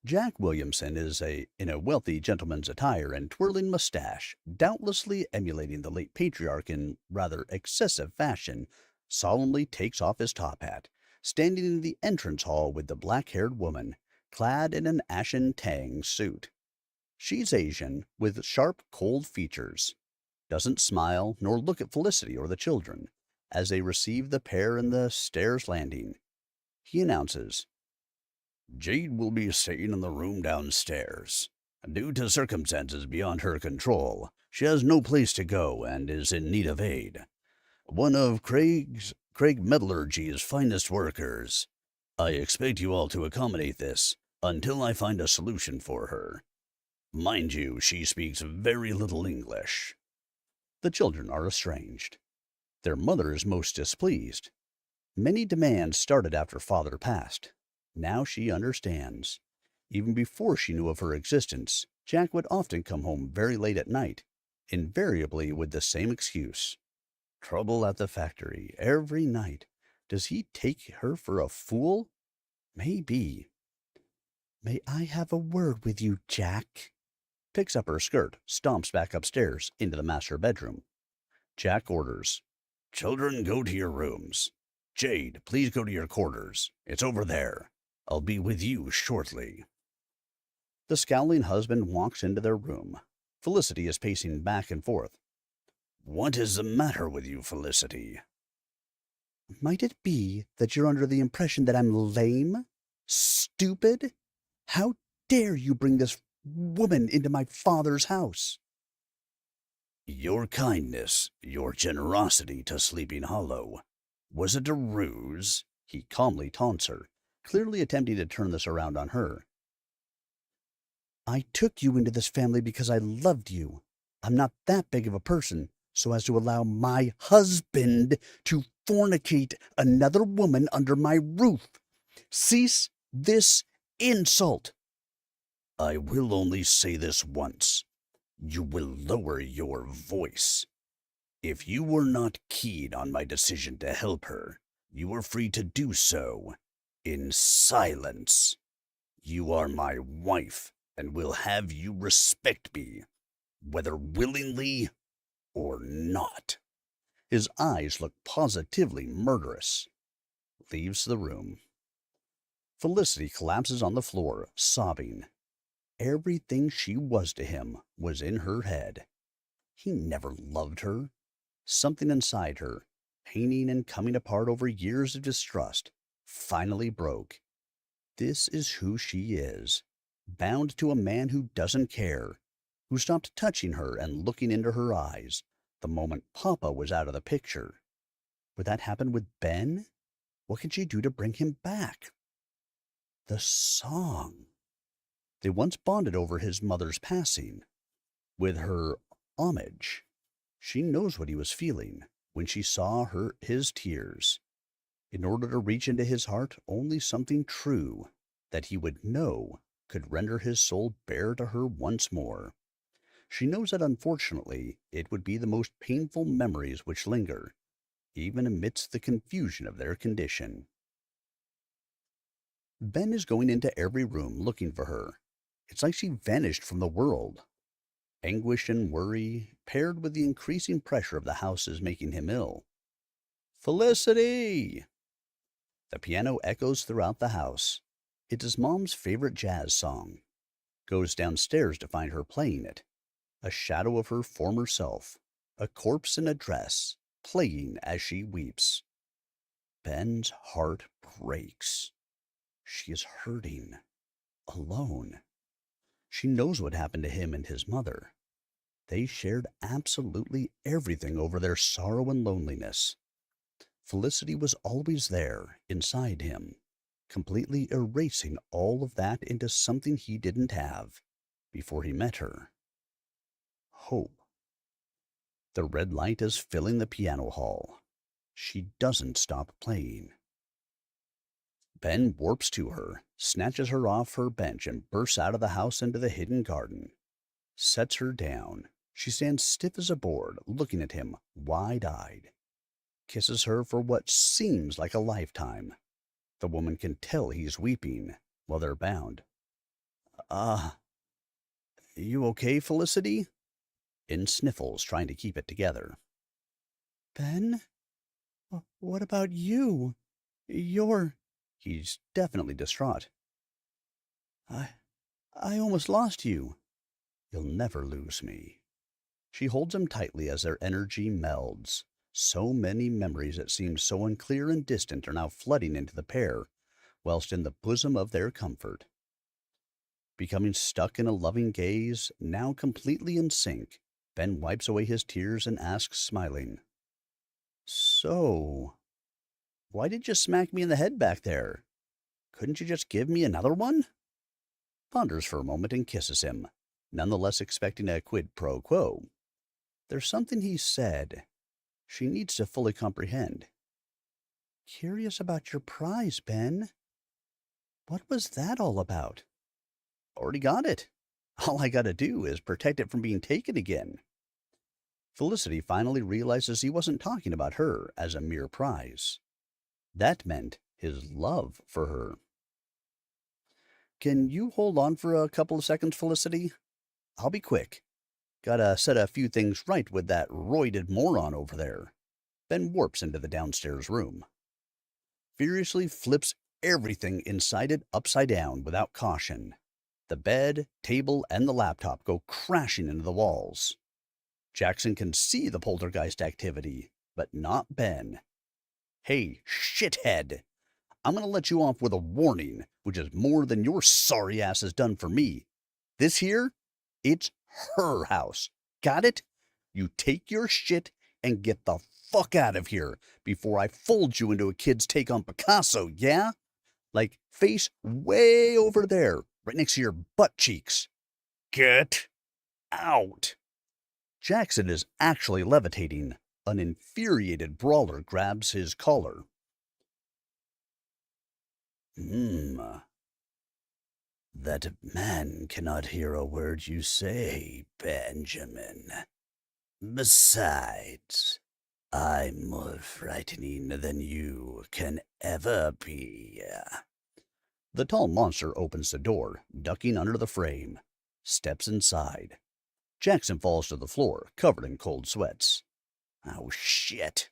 Jack Williamson is in a wealthy gentleman's attire and twirling mustache, doubtlessly emulating the late patriarch in rather excessive fashion, solemnly takes off his top hat, standing in the entrance hall with the black-haired woman, clad in an ashen tang suit. She's Asian, with sharp, cold features. Doesn't smile nor look at Felicity or the children, as they receive the pair in the stairs landing. He announces, Jade will be staying in the room downstairs. Due to circumstances beyond her control, she has no place to go and is in need of aid. One of Craig Metallurgy's finest workers. I expect you all to accommodate this until I find a solution for her. Mind you, she speaks very little English. The children are estranged. Their mother is most displeased. Many demands started after father passed. Now she understands. Even before she knew of her existence, Jack would often come home very late at night, invariably with the same excuse. Trouble at the factory every night. Does he take her for a fool? Maybe. May I have a word with you, Jack? Picks up her skirt, stomps back upstairs into the master bedroom. Jack orders, Children, go to your rooms. Jade, please go to your quarters. It's over there. I'll be with you shortly. The scowling husband walks into their room. Felicity is pacing back and forth. What is the matter with you, Felicity? Might it be that you're under the impression that I'm lame? Stupid? How dare you bring this woman into my father's house? Your kindness, your generosity to Sleeping Hollow, was it a ruse? He calmly taunts her, clearly attempting to turn this around on her. I took you into this family because I loved you. I'm not that big of a person so as to allow my husband to fornicate another woman under my roof. Cease this insult. I will only say this once. You will lower your voice. If you were not keen on my decision to help her, you are free to do so in silence. You are my wife and will have you respect me, whether willingly or not. His eyes look positively murderous. Leaves the room. Felicity collapses on the floor, sobbing. Everything she was to him was in her head. He never loved her. Something inside her, painting and coming apart over years of distrust, finally broke. This is who she is, bound to a man who doesn't care, who stopped touching her and looking into her eyes the moment Papa was out of the picture. Would that happen with Ben? What could she do to bring him back? The song. They once bonded over his mother's passing. With her homage, she knows what he was feeling when she saw his tears. In order to reach into his heart, only something true that he would know could render his soul bare to her once more. She knows that unfortunately it would be the most painful memories which linger, even amidst the confusion of their condition. Ben is going into every room looking for her. It's like she vanished from the world. Anguish and worry, paired with the increasing pressure of the house, is making him ill. Felicity! The piano echoes throughout the house. It is Mom's favorite jazz song. Goes downstairs to find her playing it. A shadow of her former self, a corpse in a dress, playing as she weeps. Ben's heart breaks. She is hurting, alone. She knows what happened to him and his mother. They shared absolutely everything over their sorrow and loneliness. Felicity was always there, inside him, completely erasing all of that into something he didn't have before he met her. Hope. The red light is filling the piano hall. She doesn't stop playing. Ben warps to her, snatches her off her bench, and bursts out of the house into the hidden garden. Sets her down. She stands stiff as a board, looking at him, wide-eyed. Kisses her for what seems like a lifetime. The woman can tell he's weeping while they're bound. You okay, Felicity? In sniffles, trying to keep it together. Ben? What about you? He's definitely distraught. I almost lost you. You'll never lose me. She holds him tightly as their energy melds. So many memories that seem so unclear and distant are now flooding into the pair, whilst in the bosom of their comfort. Becoming stuck in a loving gaze, now completely in sync, Ben wipes away his tears and asks, smiling, So, why did you smack me in the head back there? Couldn't you just give me another one? Ponders for a moment and kisses him, nonetheless expecting a quid pro quo. There's something he said she needs to fully comprehend. Curious about your prize, Ben. What was that all about? Already got it. All I gotta do is protect it from being taken again. Felicity finally realizes he wasn't talking about her as a mere prize. That meant his love for her. Can you hold on for a couple of seconds, Felicity? I'll be quick. Gotta set a few things right with that roided moron over there. Ben warps into the downstairs room. Furiously flips everything inside it upside down without caution. The bed, table, and the laptop go crashing into the walls. Jackson can see the poltergeist activity, but not Ben. Hey, shithead! I'm gonna let you off with a warning, which is more than your sorry ass has done for me. This here, it's her house. Got it? You take your shit and get the fuck out of here before I fold you into a kid's take on Picasso, yeah? Like, face way over there, right next to your butt cheeks. Get out. Jackson is actually levitating. An infuriated brawler grabs his collar. That man cannot hear a word you say, Benjamin. Besides, I'm more frightening than you can ever be. The tall monster opens the door, ducking under the frame. Steps inside. Jackson falls to the floor, covered in cold sweats. Oh, shit.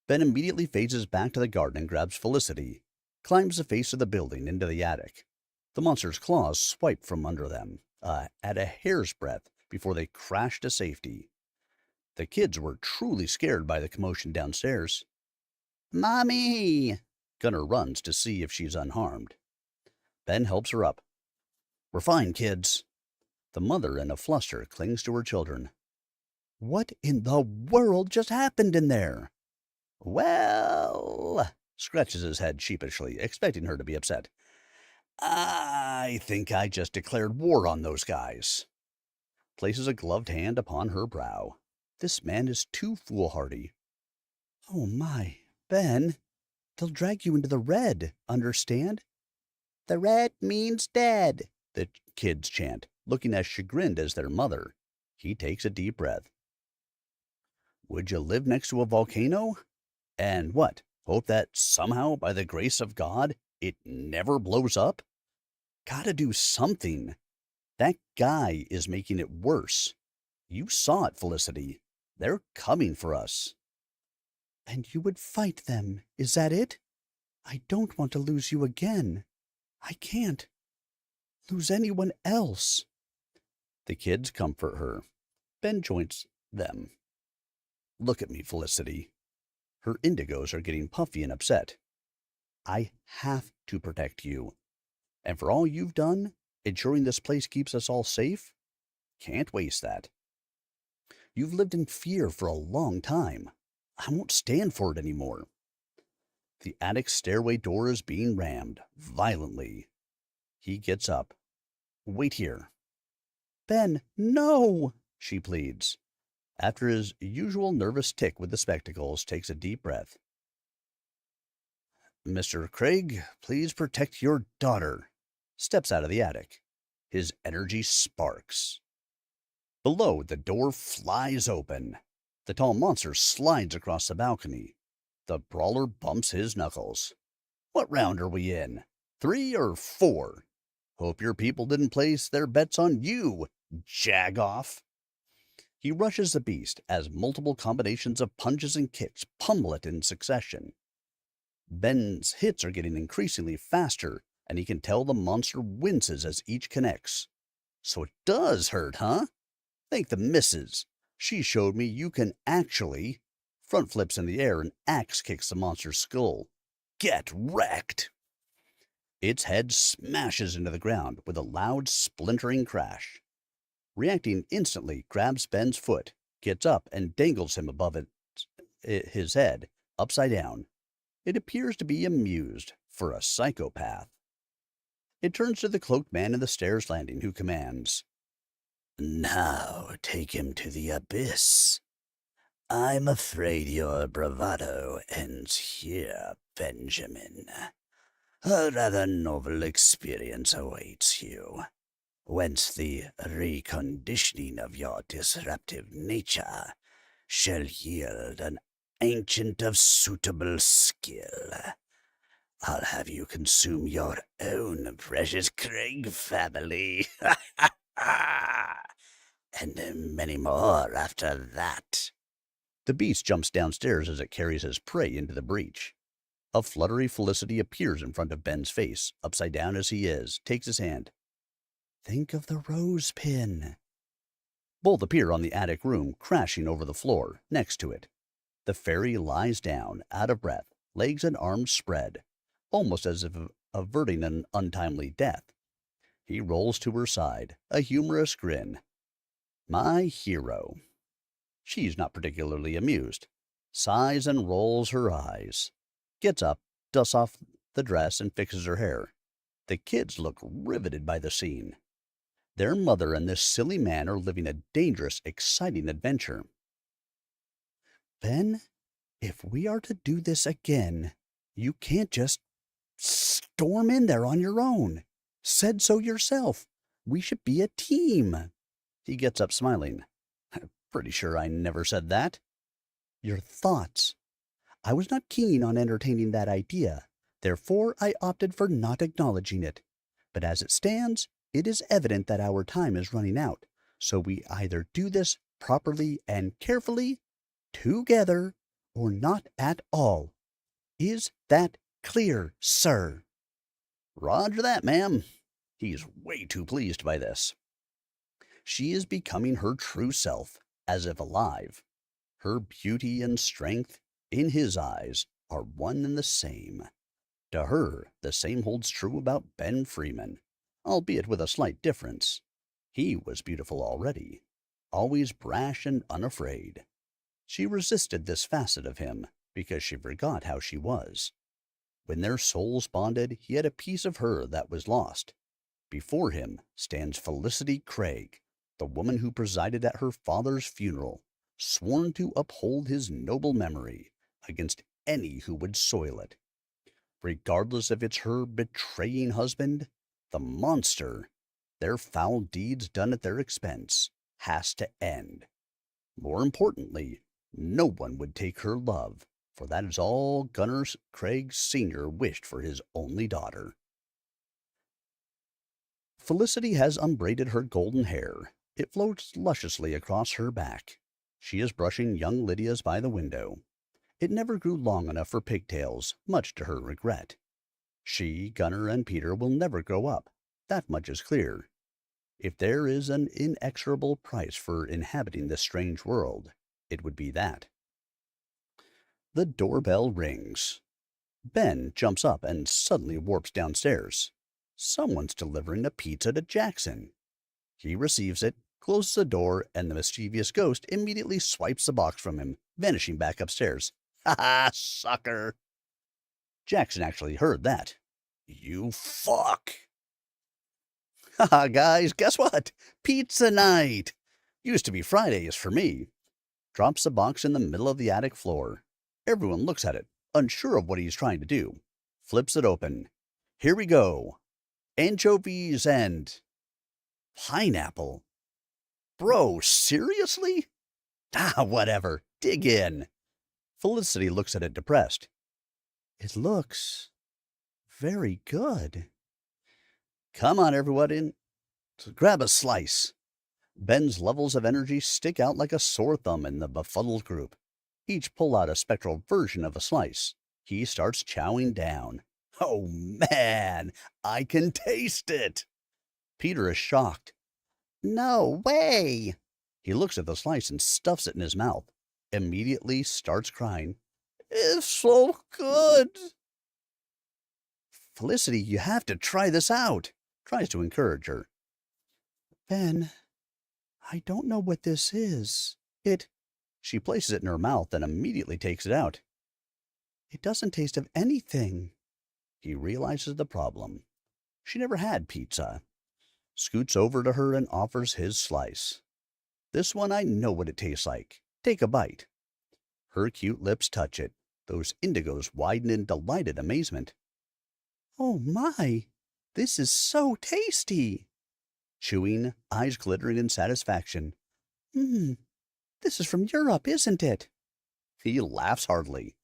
Ben immediately phases back to the garden and grabs Felicity, climbs the face of the building into the attic. The monster's claws swipe from under them, at a hair's breadth before they crash to safety. The kids were truly scared by the commotion downstairs. Mommy! Gunnar runs to see if she's unharmed. Ben helps her up. We're fine, kids. The mother, in a fluster, clings to her children. What in the world just happened in there? Well, scratches his head sheepishly, expecting her to be upset. I think I just declared war on those guys. Places a gloved hand upon her brow. This man is too foolhardy. Oh my, Ben, they'll drag you into the red, understand? The red means dead, the kids chant, looking as chagrined as their mother. He takes a deep breath. Would you live next to a volcano? And what, hope that somehow, by the grace of God, it never blows up? Gotta do something. That guy is making it worse. You saw it, Felicity. They're coming for us. And you would fight them, is that it? I don't want to lose you again. I can't lose anyone else. The kids comfort her. Ben joins them. Look at me, Felicity. Her indigos are getting puffy and upset. I have to protect you. And for all you've done, ensuring this place keeps us all safe, can't waste that. You've lived in fear for a long time. I won't stand for it anymore. The attic stairway door is being rammed, violently. He gets up. Wait here. Ben, no, she pleads. After his usual nervous tick with the spectacles, takes a deep breath. Mr. Craig, please protect your daughter. Steps out of the attic. His energy sparks. Below, the door flies open. The tall monster slides across the balcony. The brawler bumps his knuckles. What round are we in? 3 or 4? Hope your people didn't place their bets on you, Jagoff. He rushes the beast as multiple combinations of punches and kicks pummel it in succession. Ben's hits are getting increasingly faster, and he can tell the monster winces as each connects. So it does hurt, huh? Thank the missus. She showed me you can actually... Front flips in the air and axe kicks the monster's skull. Get wrecked! Its head smashes into the ground with a loud splintering crash. Reacting instantly, grabs Ben's foot, gets up and dangles him above his head, upside down. It appears to be amused, for a psychopath. It turns to the cloaked man in the stairs landing, who commands, Now take him to the abyss. I'm afraid your bravado ends here, Benjamin. A rather novel experience awaits you, whence the reconditioning of your disruptive nature shall yield an ancient of suitable skill. I'll have you consume your own precious Craig family. And many more after that. The beast jumps downstairs as it carries his prey into the breach. A fluttery Felicity appears in front of Ben's face, upside down as he is, takes his hand. Think of the rose pin. Both appear on the attic room, crashing over the floor, next to it. The fairy lies down, out of breath, legs and arms spread, almost as if averting an untimely death. He rolls to her side, a humorous grin. My hero. She's not particularly amused, sighs and rolls her eyes, gets up, dusts off the dress, and fixes her hair. The kids look riveted by the scene. Their mother and this silly man are living a dangerous, exciting adventure. Ben, if we are to do this again, you can't just storm in there on your own. Said so yourself. We should be a team. He gets up smiling. Pretty sure I never said that. Your thoughts. I was not keen on entertaining that idea. Therefore, I opted for not acknowledging it. But as it stands, it is evident that our time is running out. So we either do this properly and carefully, together, or not at all. Is that clear, sir? Roger that, ma'am. He's way too pleased by this. She is becoming her true self, as if alive. Her beauty and strength, in his eyes, are one and the same. To her, the same holds true about Ben Freeman, albeit with a slight difference. He was beautiful already, always brash and unafraid. She resisted this facet of him because she forgot how she was. When their souls bonded, he had a piece of her that was lost. Before him stands Felicity Craig, the woman who presided at her father's funeral, sworn to uphold his noble memory against any who would soil it. Regardless if it's her betraying husband, the monster, their foul deeds done at their expense, has to end. More importantly, no one would take her love, for that is all Gunner Craig Sr. wished for his only daughter. Felicity has unbraided her golden hair. It floats lusciously across her back. She is brushing young Lydia's by the window. It never grew long enough for pigtails, much to her regret. She, Gunner, and Peter will never grow up. That much is clear. If there is an inexorable price for inhabiting this strange world, it would be that. The doorbell rings. Ben jumps up and suddenly warps downstairs. Someone's delivering a pizza to Jackson. He receives it, closes the door, and the mischievous ghost immediately swipes the box from him, vanishing back upstairs. Ha ha, sucker! Jackson actually heard that. You fuck! Haha, guys, guess what? Pizza night! Used to be Fridays for me. Drops the box in the middle of the attic floor. Everyone looks at it, unsure of what he's trying to do. Flips it open. Here we go. Anchovies and pineapple. Bro, seriously? Ah, whatever. Dig in. Felicity looks at it depressed. It looks very good. Come on, everyone. Grab a slice. Ben's levels of energy stick out like a sore thumb in the befuddled group. Each pull out a spectral version of a slice. He starts chowing down. Oh, man, I can taste it. Peter is shocked. No way. He looks at the slice and stuffs it in his mouth. Immediately starts crying. It's so good. Felicity, you have to try this out. Tries to encourage her. Ben, I don't know what this is. She places it in her mouth and immediately takes it out. It doesn't taste of anything. He realizes the problem. She never had pizza. Scoots over to her and offers his slice. This one I know what it tastes like. Take a bite. Her cute lips touch it. Those indigos widen in delighted amazement. Oh my, this is so tasty. Chewing, eyes glittering in satisfaction. This is from Europe, isn't it? He laughs heartily.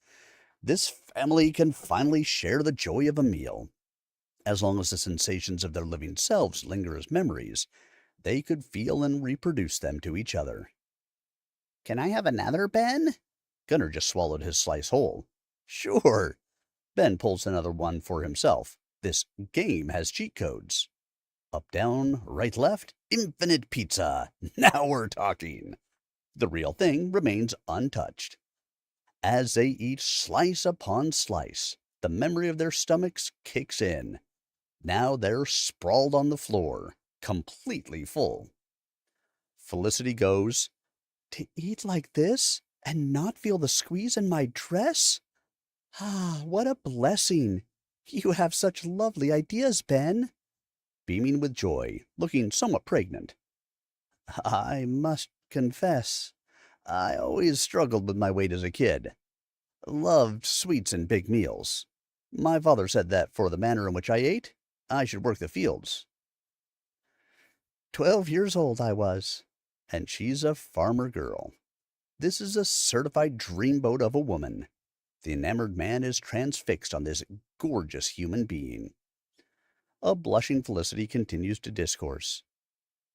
This family can finally share the joy of a meal. As long as the sensations of their living selves linger as memories, they could feel and reproduce them to each other. Can I have another, Ben? Gunner just swallowed his slice whole. Sure. Ben pulls another one for himself. This game has cheat codes. Up, down, right, left, infinite pizza. Now we're talking. The real thing remains untouched. As they eat slice upon slice, the memory of their stomachs kicks in. Now they're sprawled on the floor, completely full. Felicity goes, To eat like this and not feel the squeeze in my dress? Ah, what a blessing. You have such lovely ideas, Ben. Beaming with joy, looking somewhat pregnant. I must confess, I always struggled with my weight as a kid. Loved sweets and big meals. My father said that for the manner in which I ate, I should work the fields. 12 years old I was. And she's a farmer girl. This is a certified dreamboat of a woman. The enamored man is transfixed on this gorgeous human being. A blushing Felicity continues to discourse.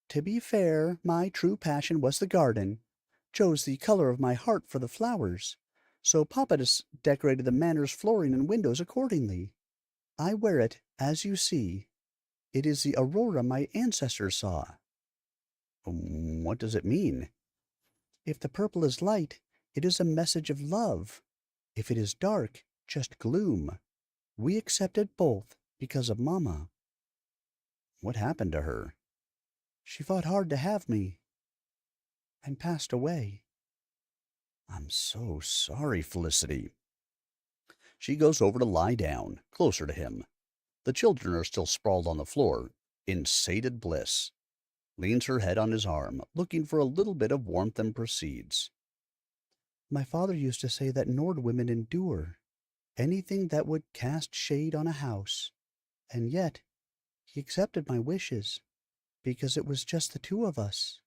To be fair, my true passion was the garden. Chose the color of my heart for the flowers. So Papa decorated the manor's flooring and windows accordingly. I wear it, as you see. It is the aurora my ancestors saw. What does it mean? If the purple is light, it is a message of love. If it is dark, just gloom. We accepted both because of Mama. What happened to her? She fought hard to have me and passed away. I'm so sorry, Felicity. She goes over to lie down, closer to him. The children are still sprawled on the floor, in sated bliss. Leans her head on his arm, looking for a little bit of warmth, and proceeds. My father used to say that Nord women endure anything that would cast shade on a house, and yet he accepted my wishes because it was just the two of us.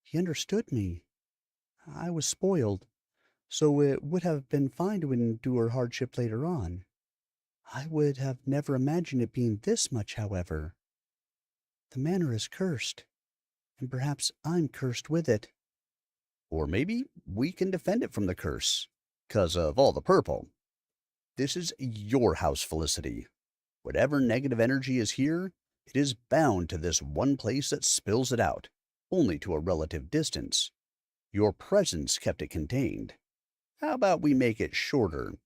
He understood me. I was spoiled, so it would have been fine to endure hardship later on. I would have never imagined it being this much, however. The manor is cursed, and perhaps I'm cursed with it. Or maybe we can defend it from the curse, 'cause of all the purple. This is your house, Felicity. Whatever negative energy is here, it is bound to this one place that spills it out, only to a relative distance. Your presence kept it contained. How about we make it shorter?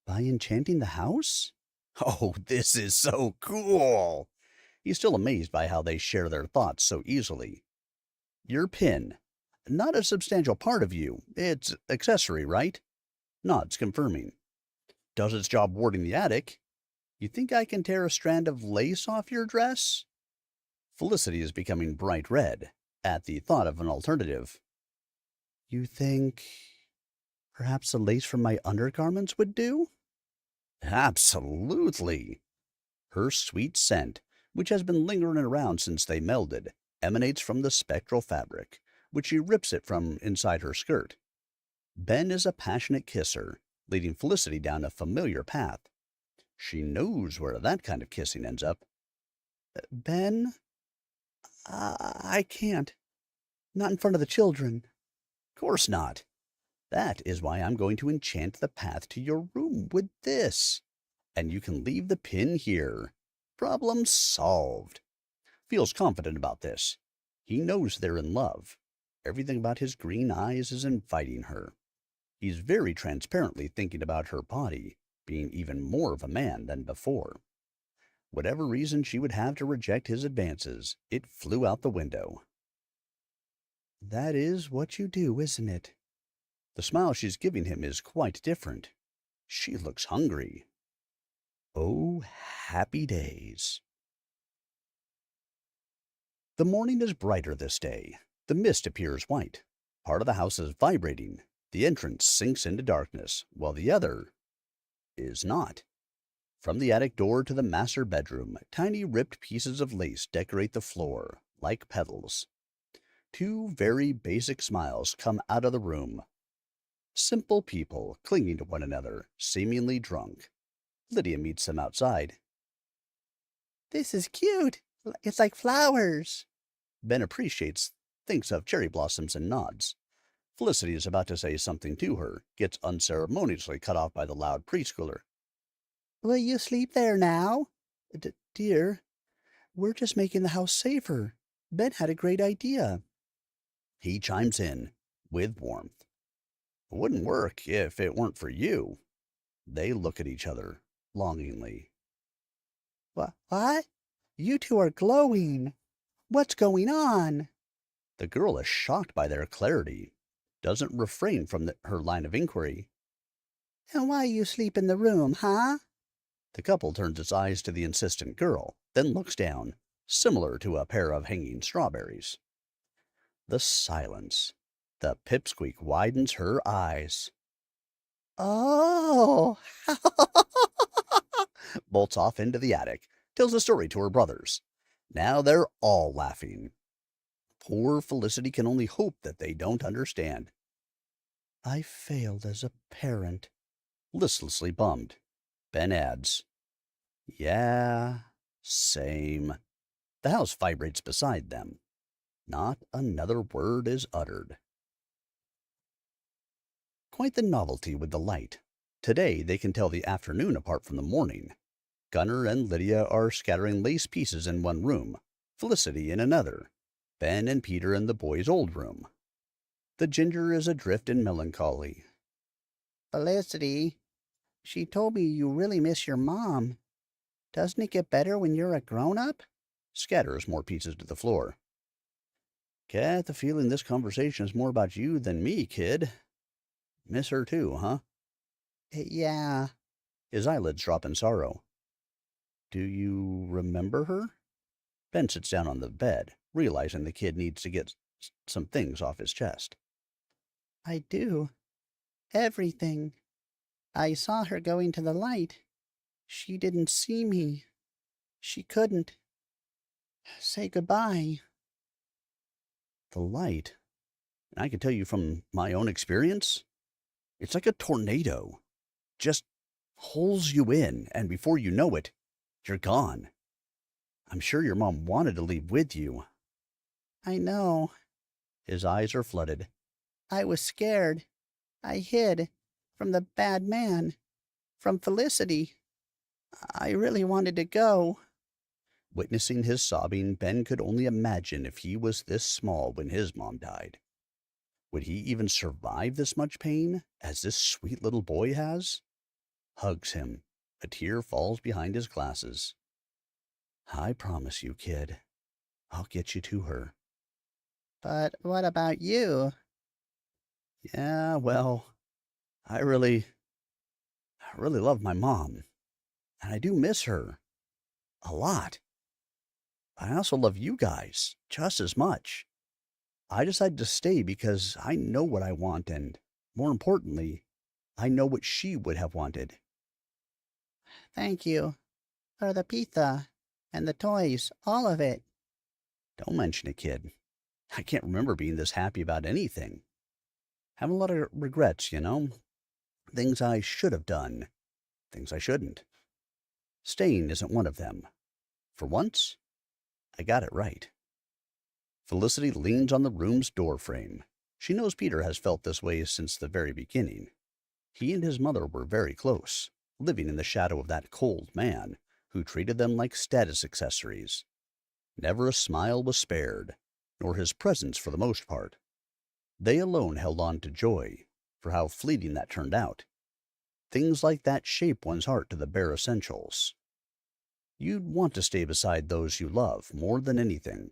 By enchanting the house? Oh, this is so cool! He's still amazed by how they share their thoughts so easily. Your pin. Not a substantial part of you. It's accessory, right? Nods, confirming. Does its job warding the attic. You think I can tear a strand of lace off your dress? Felicity is becoming bright red at the thought of an alternative. You think perhaps the lace from my undergarments would do? Absolutely. Her sweet scent, which has been lingering around since they melded, emanates from the spectral fabric, which she rips it from inside her skirt. Ben is a passionate kisser, leading Felicity down a familiar path. She knows where that kind of kissing ends up. Ben? I can't. Not in front of the children. Course not. That is why I'm going to enchant the path to your room with this. And you can leave the pin here. Problem solved. Feels confident about this. He knows they're in love. Everything about his green eyes is inviting her. He's very transparently thinking about her body being even more of a man than before. Whatever reason she would have to reject his advances, it flew out the window. That is what you do, isn't it? The smile she's giving him is quite different. She looks hungry. Oh, happy days. The morning is brighter this day. The mist appears white. Part of the house is vibrating. The entrance sinks into darkness, while the other is not. From the attic door to the master bedroom, tiny ripped pieces of lace decorate the floor, like petals. Two very basic smiles come out of the room. Simple people clinging to one another, seemingly drunk. Lydia meets them outside. This is cute. It's like flowers. Ben appreciates, thinks of cherry blossoms, and nods. Felicity is about to say something to her, gets unceremoniously cut off by the loud preschooler. Will you sleep there now? Dear, we're just making the house safer. Ben had a great idea. He chimes in, with warmth. It wouldn't work if it weren't for you. They look at each other, longingly. What? You two are glowing. What's going on? The girl is shocked by their clarity, doesn't refrain from her line of inquiry. And why you sleep in the room, huh? The couple turns its eyes to the insistent girl, then looks down, similar to a pair of hanging strawberries. The silence. The pipsqueak widens her eyes. Oh! Bolts off into the attic, tells a story to her brothers. Now they're all laughing. Poor Felicity can only hope that they don't understand. I failed as a parent. Listlessly bummed, Ben adds, Yeah, same. The house vibrates beside them. Not another word is uttered. Quite the novelty with the light. Today they can tell the afternoon apart from the morning. Gunnar and Lydia are scattering lace pieces in one room, Felicity in another, Ben and Peter in the boys' old room. The ginger is adrift in melancholy. Felicity, she told me you really miss your mom. Doesn't it get better when you're a grown-up? Scatters more pieces to the floor. Get the feeling this conversation is more about you than me, kid. Miss her too, huh? Yeah. His eyelids drop in sorrow. Do you remember her? Ben sits down on the bed, realizing the kid needs to get some things off his chest. I do. Everything. I saw her going to the light. She didn't see me. She couldn't. Say goodbye. The light? I can tell you from my own experience, it's like a tornado. Just pulls you in, and before you know it, you're gone. I'm sure your mom wanted to leave with you. I know. His eyes are flooded. I was scared. I hid. From the bad man. From Felicity. I really wanted to go. Witnessing his sobbing, Ben could only imagine if he was this small when his mom died. Would he even survive this much pain, as this sweet little boy has? Hugs him. A tear falls behind his glasses. I promise you, kid, I'll get you to her. But what about you? Yeah, well, I really love my mom. And I do miss her. A lot. But I also love you guys just as much. I decided to stay because I know what I want, and more importantly, I know what she would have wanted. Thank you. For the pizza. And the toys. All of it. Don't mention it, kid. I can't remember being this happy about anything. Have a lot of regrets, you know? Things I should have done. Things I shouldn't. Staying isn't one of them. For once, I got it right. Felicity leans on the room's doorframe. She knows Peter has felt this way since the very beginning. He and his mother were very close, living in the shadow of that cold man who treated them like status accessories. Never a smile was spared, nor his presence for the most part. They alone held on to joy, for how fleeting that turned out. Things like that shape one's heart to the bare essentials. You'd want to stay beside those you love more than anything.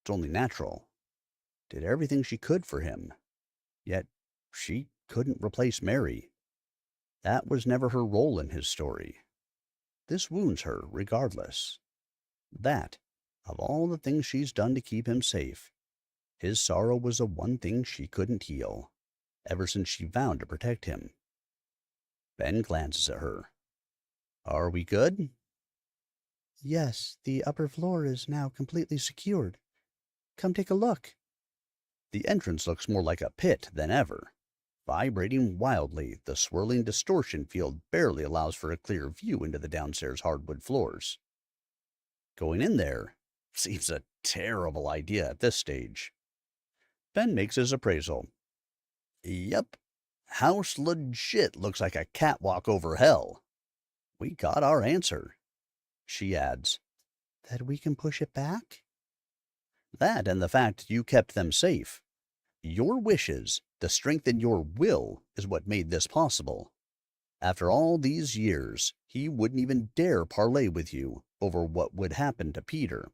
It's only natural. Did everything she could for him. Yet she couldn't replace Mary. That was never her role in his story. This wounds her regardless. That, of all the things she's done to keep him safe, his sorrow was the one thing she couldn't heal, ever since she vowed to protect him. Ben glances at her. Are we good? Yes, the upper floor is now completely secured. Come take a look. The entrance looks more like a pit than ever. Vibrating wildly, the swirling distortion field barely allows for a clear view into the downstairs hardwood floors. Going in there seems a terrible idea at this stage. Ben makes his appraisal. Yep, house legit looks like a catwalk over hell. We got our answer. She adds, That we can push it back? That and the fact you kept them safe. Your wishes, the strength in your will, is what made this possible. After all these years, he wouldn't even dare parley with you over what would happen to Peter.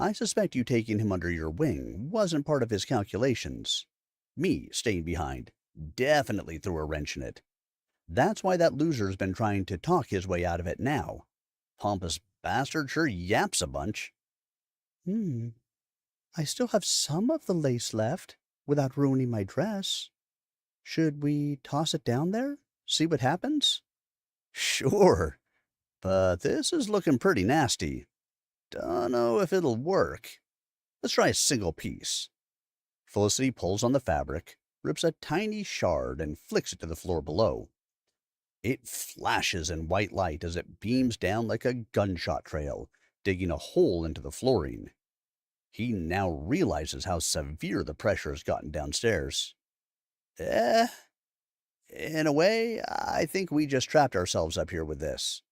I suspect you taking him under your wing wasn't part of his calculations. Me staying behind definitely threw a wrench in it. That's why that loser's been trying to talk his way out of it now. Pompous bastard sure yaps a bunch. I still have some of the lace left, without ruining my dress. Should we toss it down there? See what happens? Sure, but this is looking pretty nasty. Dunno if it'll work. Let's try a single piece. Felicity pulls on the fabric, rips a tiny shard, and flicks it to the floor below. It flashes in white light as it beams down like a gunshot trail, digging a hole into the flooring. He now realizes how severe the pressure has gotten downstairs. In a way, I think we just trapped ourselves up here with this.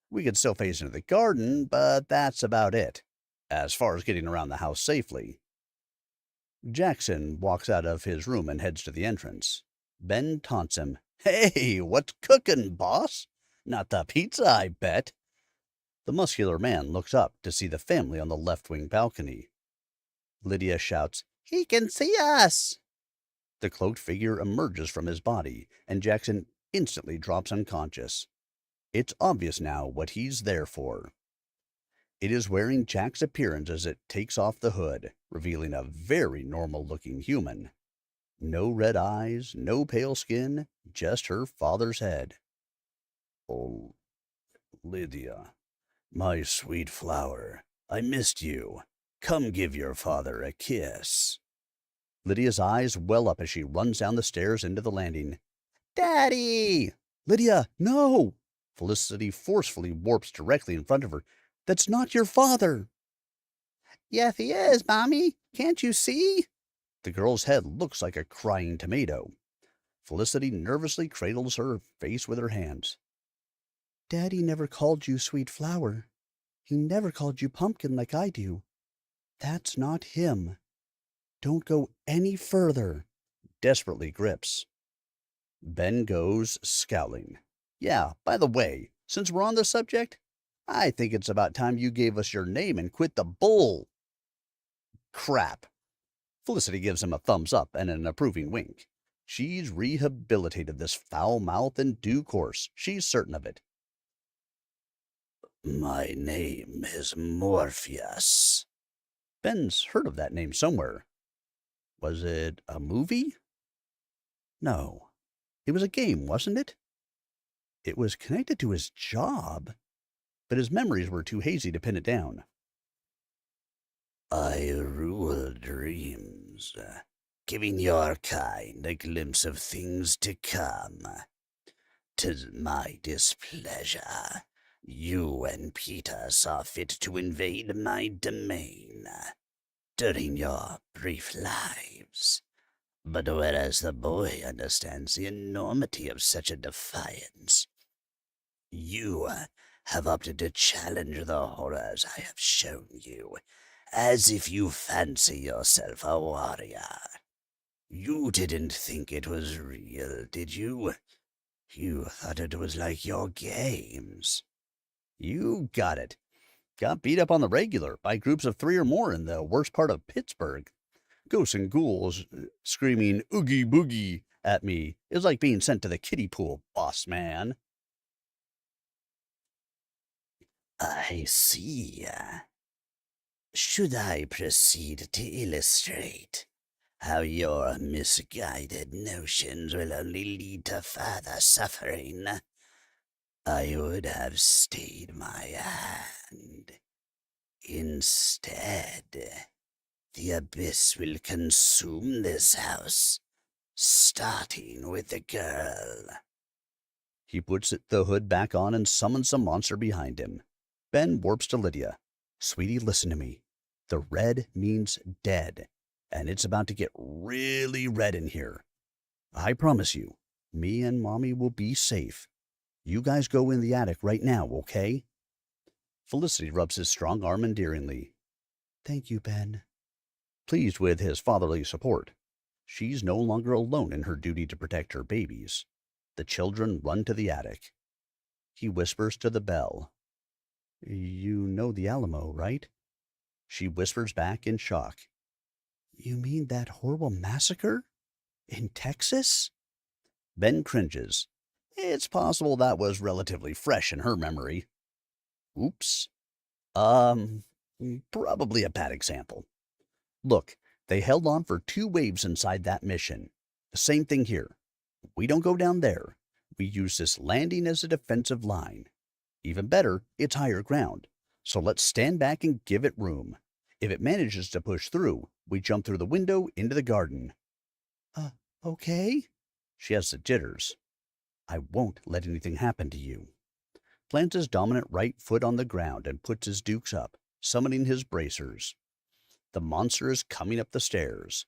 We could still phase into the garden, but that's about it, as far as getting around the house safely. Jackson walks out of his room and heads to the entrance. Ben taunts him. Hey, what's cooking, boss? Not the pizza, I bet. The muscular man looks up to see the family on the left-wing balcony. Lydia shouts, He can see us! The cloaked figure emerges from his body, and Jackson instantly drops unconscious. It's obvious now what he's there for. It is wearing Jack's appearance as it takes off the hood, revealing a very normal-looking human. No red eyes, no pale skin, just her father's head. Oh, Lydia, my sweet flower, I missed you. Come give your father a kiss. Lydia's eyes well up as she runs down the stairs into the landing. Daddy! Lydia, no! Felicity forcefully warps directly in front of her. That's not your father! Yes, he is, Mommy. Can't you see? The girl's head looks like a crying tomato. Felicity nervously cradles her face with her hands. Daddy never called you sweet flower. He never called you pumpkin like I do. That's not him. Don't go any further. Desperately grips. Ben goes, scowling. Yeah, by the way, since we're on the subject, I think it's about time you gave us your name and quit the bull. Crap. Felicity gives him a thumbs up and an approving wink. She's rehabilitated this foul mouth in due course. She's certain of it. My name is Morpheus. Ben's heard of that name somewhere. Was it a movie? No. It was a game, wasn't it? It was connected to his job, but his memories were too hazy to pin it down. I rule dreams, giving your kind a glimpse of things to come. 'Tis my displeasure you and Peter saw fit to invade my domain during your brief lives. But whereas the boy understands the enormity of such a defiance, you have opted to challenge the horrors I have shown you, as if you fancy yourself a warrior. You didn't think it was real, did you? You thought it was like your games. You got it. Got beat up on the regular by groups of 3 or more in the worst part of Pittsburgh. Ghosts and ghouls screaming oogie boogie at me is like being sent to the kiddie pool, boss man. I see. Should I proceed to illustrate how your misguided notions will only lead to further suffering, I would have stayed my hand. Instead, the abyss will consume this house, starting with the girl. He puts the hood back on and summons the monster behind him. Ben warps to Lydia. Sweetie, listen to me. The red means dead, and it's about to get really red in here. I promise you, me and Mommy will be safe. You guys go in the attic right now, okay? Felicity rubs his strong arm endearingly. Thank you, Ben. Pleased with his fatherly support, she's no longer alone in her duty to protect her babies. The children run to the attic. He whispers to the bell. You know the Alamo, right? She whispers back in shock. You mean that horrible massacre? In Texas? Ben cringes. It's possible that was relatively fresh in her memory. Oops. Probably a bad example. Look, they held on for 2 waves inside that mission. The same thing here. We don't go down there. We use this landing as a defensive line. Even better, it's higher ground. So let's stand back and give it room. If it manages to push through, we jump through the window into the garden. Okay? She has the jitters. I won't let anything happen to you. Plants his dominant right foot on the ground and puts his dukes up, summoning his bracers. The monster is coming up the stairs.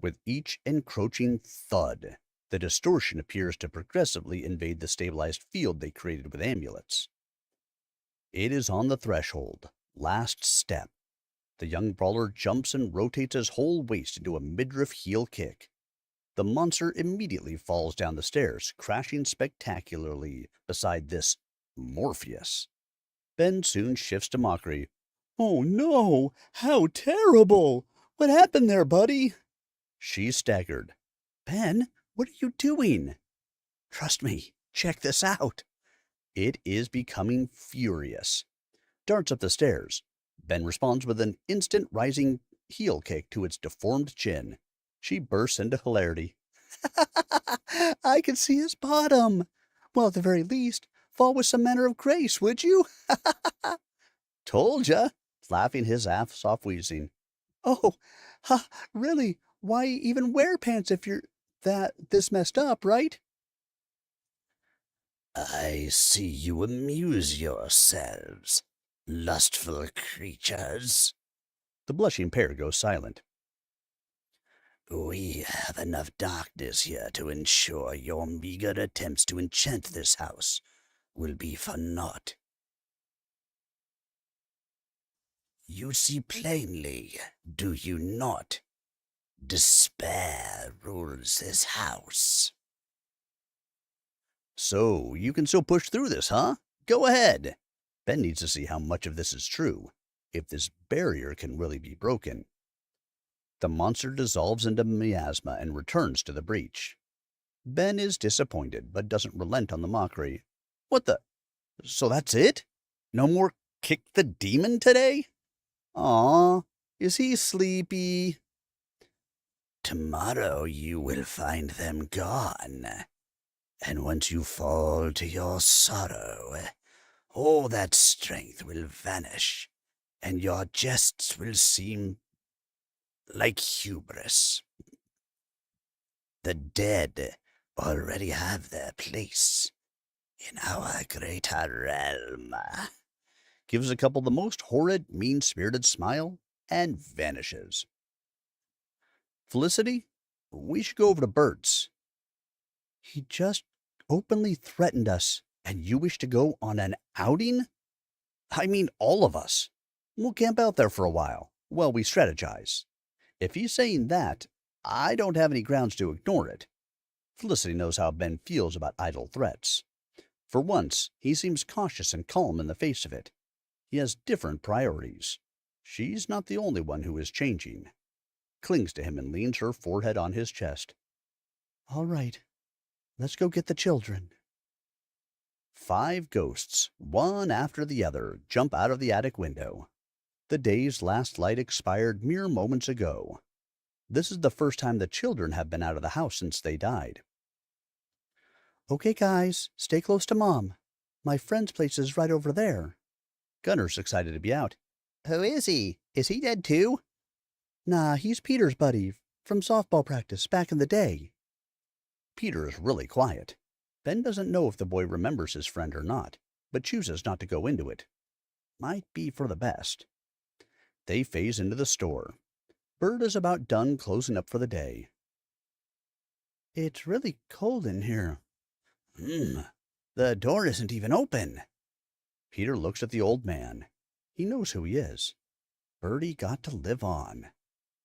With each encroaching thud, the distortion appears to progressively invade the stabilized field they created with amulets. It is on the threshold. Last step. The young brawler jumps and rotates his whole waist into a midriff heel kick. The monster immediately falls down the stairs, crashing spectacularly beside this Morpheus. Ben soon shifts to mockery. Oh no! How terrible! What happened there, buddy? She's staggered. Ben, what are you doing? Trust me, check this out. It is becoming furious. Darts up the stairs. Ben responds with an instant rising heel kick to its deformed chin. She bursts into hilarity. I can see his bottom. Well, at the very least, fall with some manner of grace, would you? Told ya, laughing his ass off wheezing. Oh, really? Why even wear pants if you're this messed up, right? I see you amuse yourselves, lustful creatures. The blushing pair goes silent. We have enough darkness here to ensure your meager attempts to enchant this house will be for naught. You see plainly, do you not? Despair rules this house. So, you can still push through this, huh? Go ahead. Ben needs to see how much of this is true, if this barrier can really be broken. The monster dissolves into miasma and returns to the breach. Ben is disappointed, but doesn't relent on the mockery. What the? So that's it? No more kick the demon today? Aw, is he sleepy? Tomorrow you will find them gone. And once you fall to your sorrow, all that strength will vanish, and your jests will seem like hubris. The dead already have their place in our greater realm. Gives a couple the most horrid, mean-spirited smile, and vanishes. Felicity, we should go over to Bert's. He just openly threatened us, and you wish to go on an outing? I mean, all of us. We'll camp out there for a while, while we strategize. If he's saying that, I don't have any grounds to ignore it. Felicity knows how Ben feels about idle threats. For once, he seems cautious and calm in the face of it. He has different priorities. She's not the only one who is changing. Clings to him and leans her forehead on his chest. All right, let's go get the children. 5 ghosts, one after the other, jump out of the attic window. The day's last light expired mere moments ago. This is the first time the children have been out of the house since they died. Okay, guys, stay close to Mom. My friend's place is right over there. Gunner's excited to be out. Who is he? Is he dead too? Nah, he's Peter's buddy from softball practice back in the day. Peter is really quiet. Ben doesn't know if the boy remembers his friend or not, but chooses not to go into it. Might be for the best. They phase into the store. Bert is about done closing up for the day. It's really cold in here. The door isn't even open. Peter looks at the old man. He knows who he is. Bertie got to live on.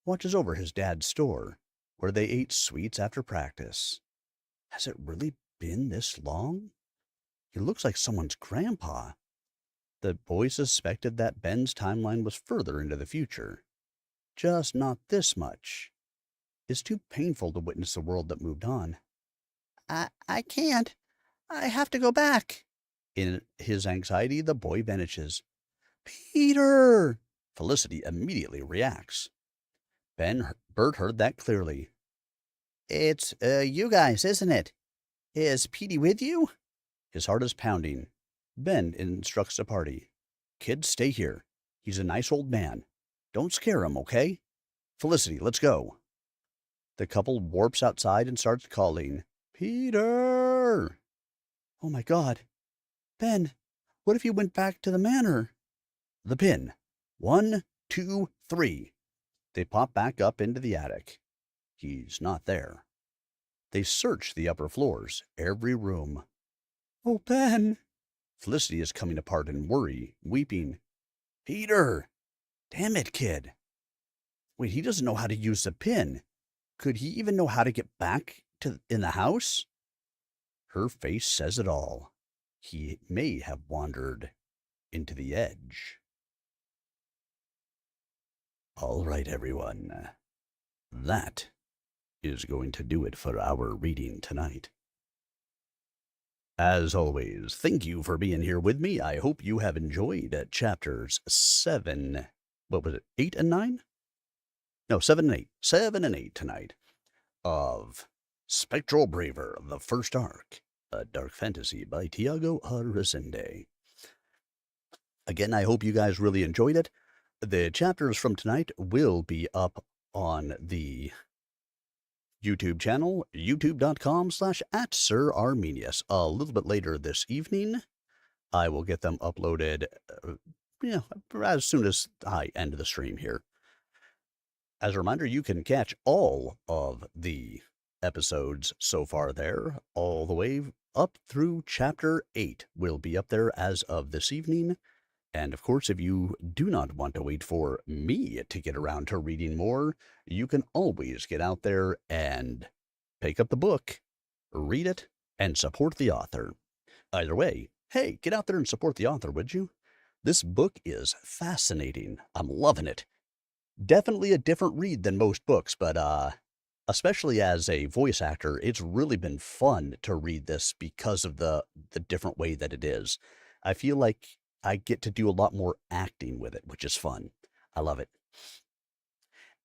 Watches over his dad's store, where they ate sweets after practice. Has it really been this long? He looks like someone's grandpa. The boy suspected that Ben's timeline was further into the future. Just not this much. It's too painful to witness a world that moved on. I can't. I have to go back. In his anxiety, the boy vanishes. Peter! Felicity immediately reacts. Bert heard that clearly. It's, you guys, isn't it? Is Petey with you? His heart is pounding. Ben instructs the party. Kids, stay here. He's a nice old man. Don't scare him, okay? Felicity, let's go. The couple warps outside and starts calling, Peter! Oh my God. Ben, what if you went back to the manor? The pin. 1, 2, 3. They pop back up into the attic. He's not there. They search the upper floors, every room. Oh, Ben. Felicity is coming apart in worry, weeping. Peter! Damn it, kid. Wait, he doesn't know how to use the pin. Could he even know how to get back in the house? Her face says it all. He may have wandered into the edge. All right, everyone. That is going to do it for our reading tonight. As always, thank you for being here with me. I hope you have enjoyed chapters 7, 8 and 9? No, 7 and 8. 7 and 8 tonight of Spectral Braver, the first arc, a dark fantasy by Tiago Resende. Again, I hope you guys really enjoyed it. The chapters from tonight will be up on the YouTube channel, youtube.com/@SirArmenius. A little bit later this evening, I will get them uploaded, as soon as I end the stream here. As a reminder, you can catch all of the episodes so far there, all the way up through chapter 8 will be up there as of this evening. And of course, if you do not want to wait for me to get around to reading more, you can always get out there and pick up the book, read it, and support the author. Either way, hey, get out there and support the author, would you? This book is fascinating. I'm loving it. Definitely a different read than most books, but especially as a voice actor, it's really been fun to read this because of the different way that it is. I feel like I get to do a lot more acting with it, which is fun. I love it.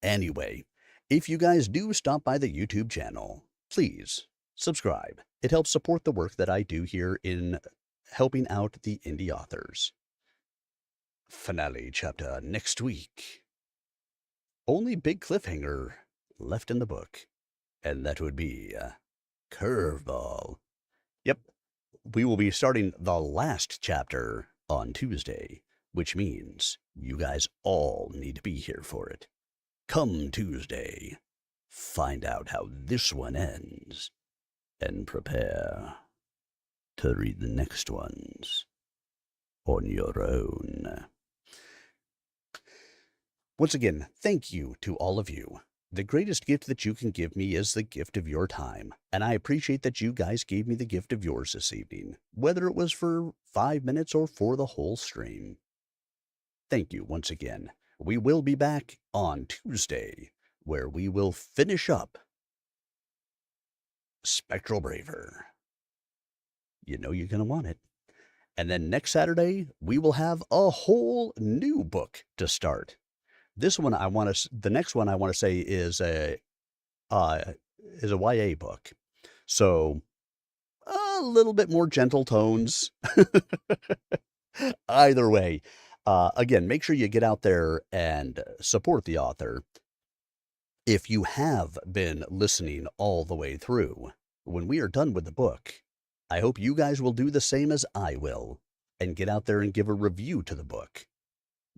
Anyway, if you guys do stop by the YouTube channel, please subscribe. It helps support the work that I do here in helping out the indie authors. Finale chapter next week. Only big cliffhanger left in the book, and that would be Curveball. Yep, we will be starting the last chapter on Tuesday, which means you guys all need to be here for it. Come Tuesday, find out how this one ends, and prepare to read the next ones on your own. Once again, thank you to all of you. The greatest gift that you can give me is the gift of your time, and I appreciate that you guys gave me the gift of yours this evening, whether it was for 5 minutes or for the whole stream. Thank you once again. We will be back on Tuesday, where we will finish up Spectral Braver. You know you're going to want it. And then next Saturday, we will have a whole new book to start. The next one I want to say is a YA book. So a little bit more gentle tones. Either way, again, make sure you get out there and support the author. If you have been listening all the way through, when we are done with the book, I hope you guys will do the same as I will and get out there and give a review to the book.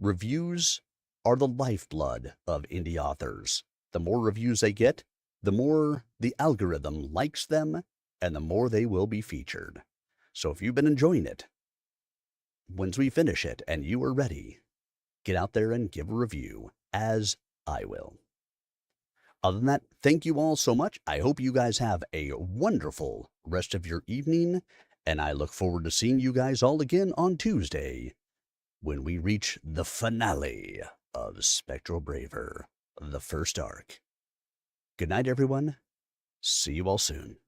Reviews are the lifeblood of indie authors. The more reviews they get, the more the algorithm likes them, and the more they will be featured. So if you've been enjoying it, once we finish it and you are ready, get out there and give a review, as I will. Other than that, thank you all so much. I hope you guys have a wonderful rest of your evening, and I look forward to seeing you guys all again on Tuesday when we reach the finale of Spectral Braver, the first arc. Good night, everyone. See you all soon.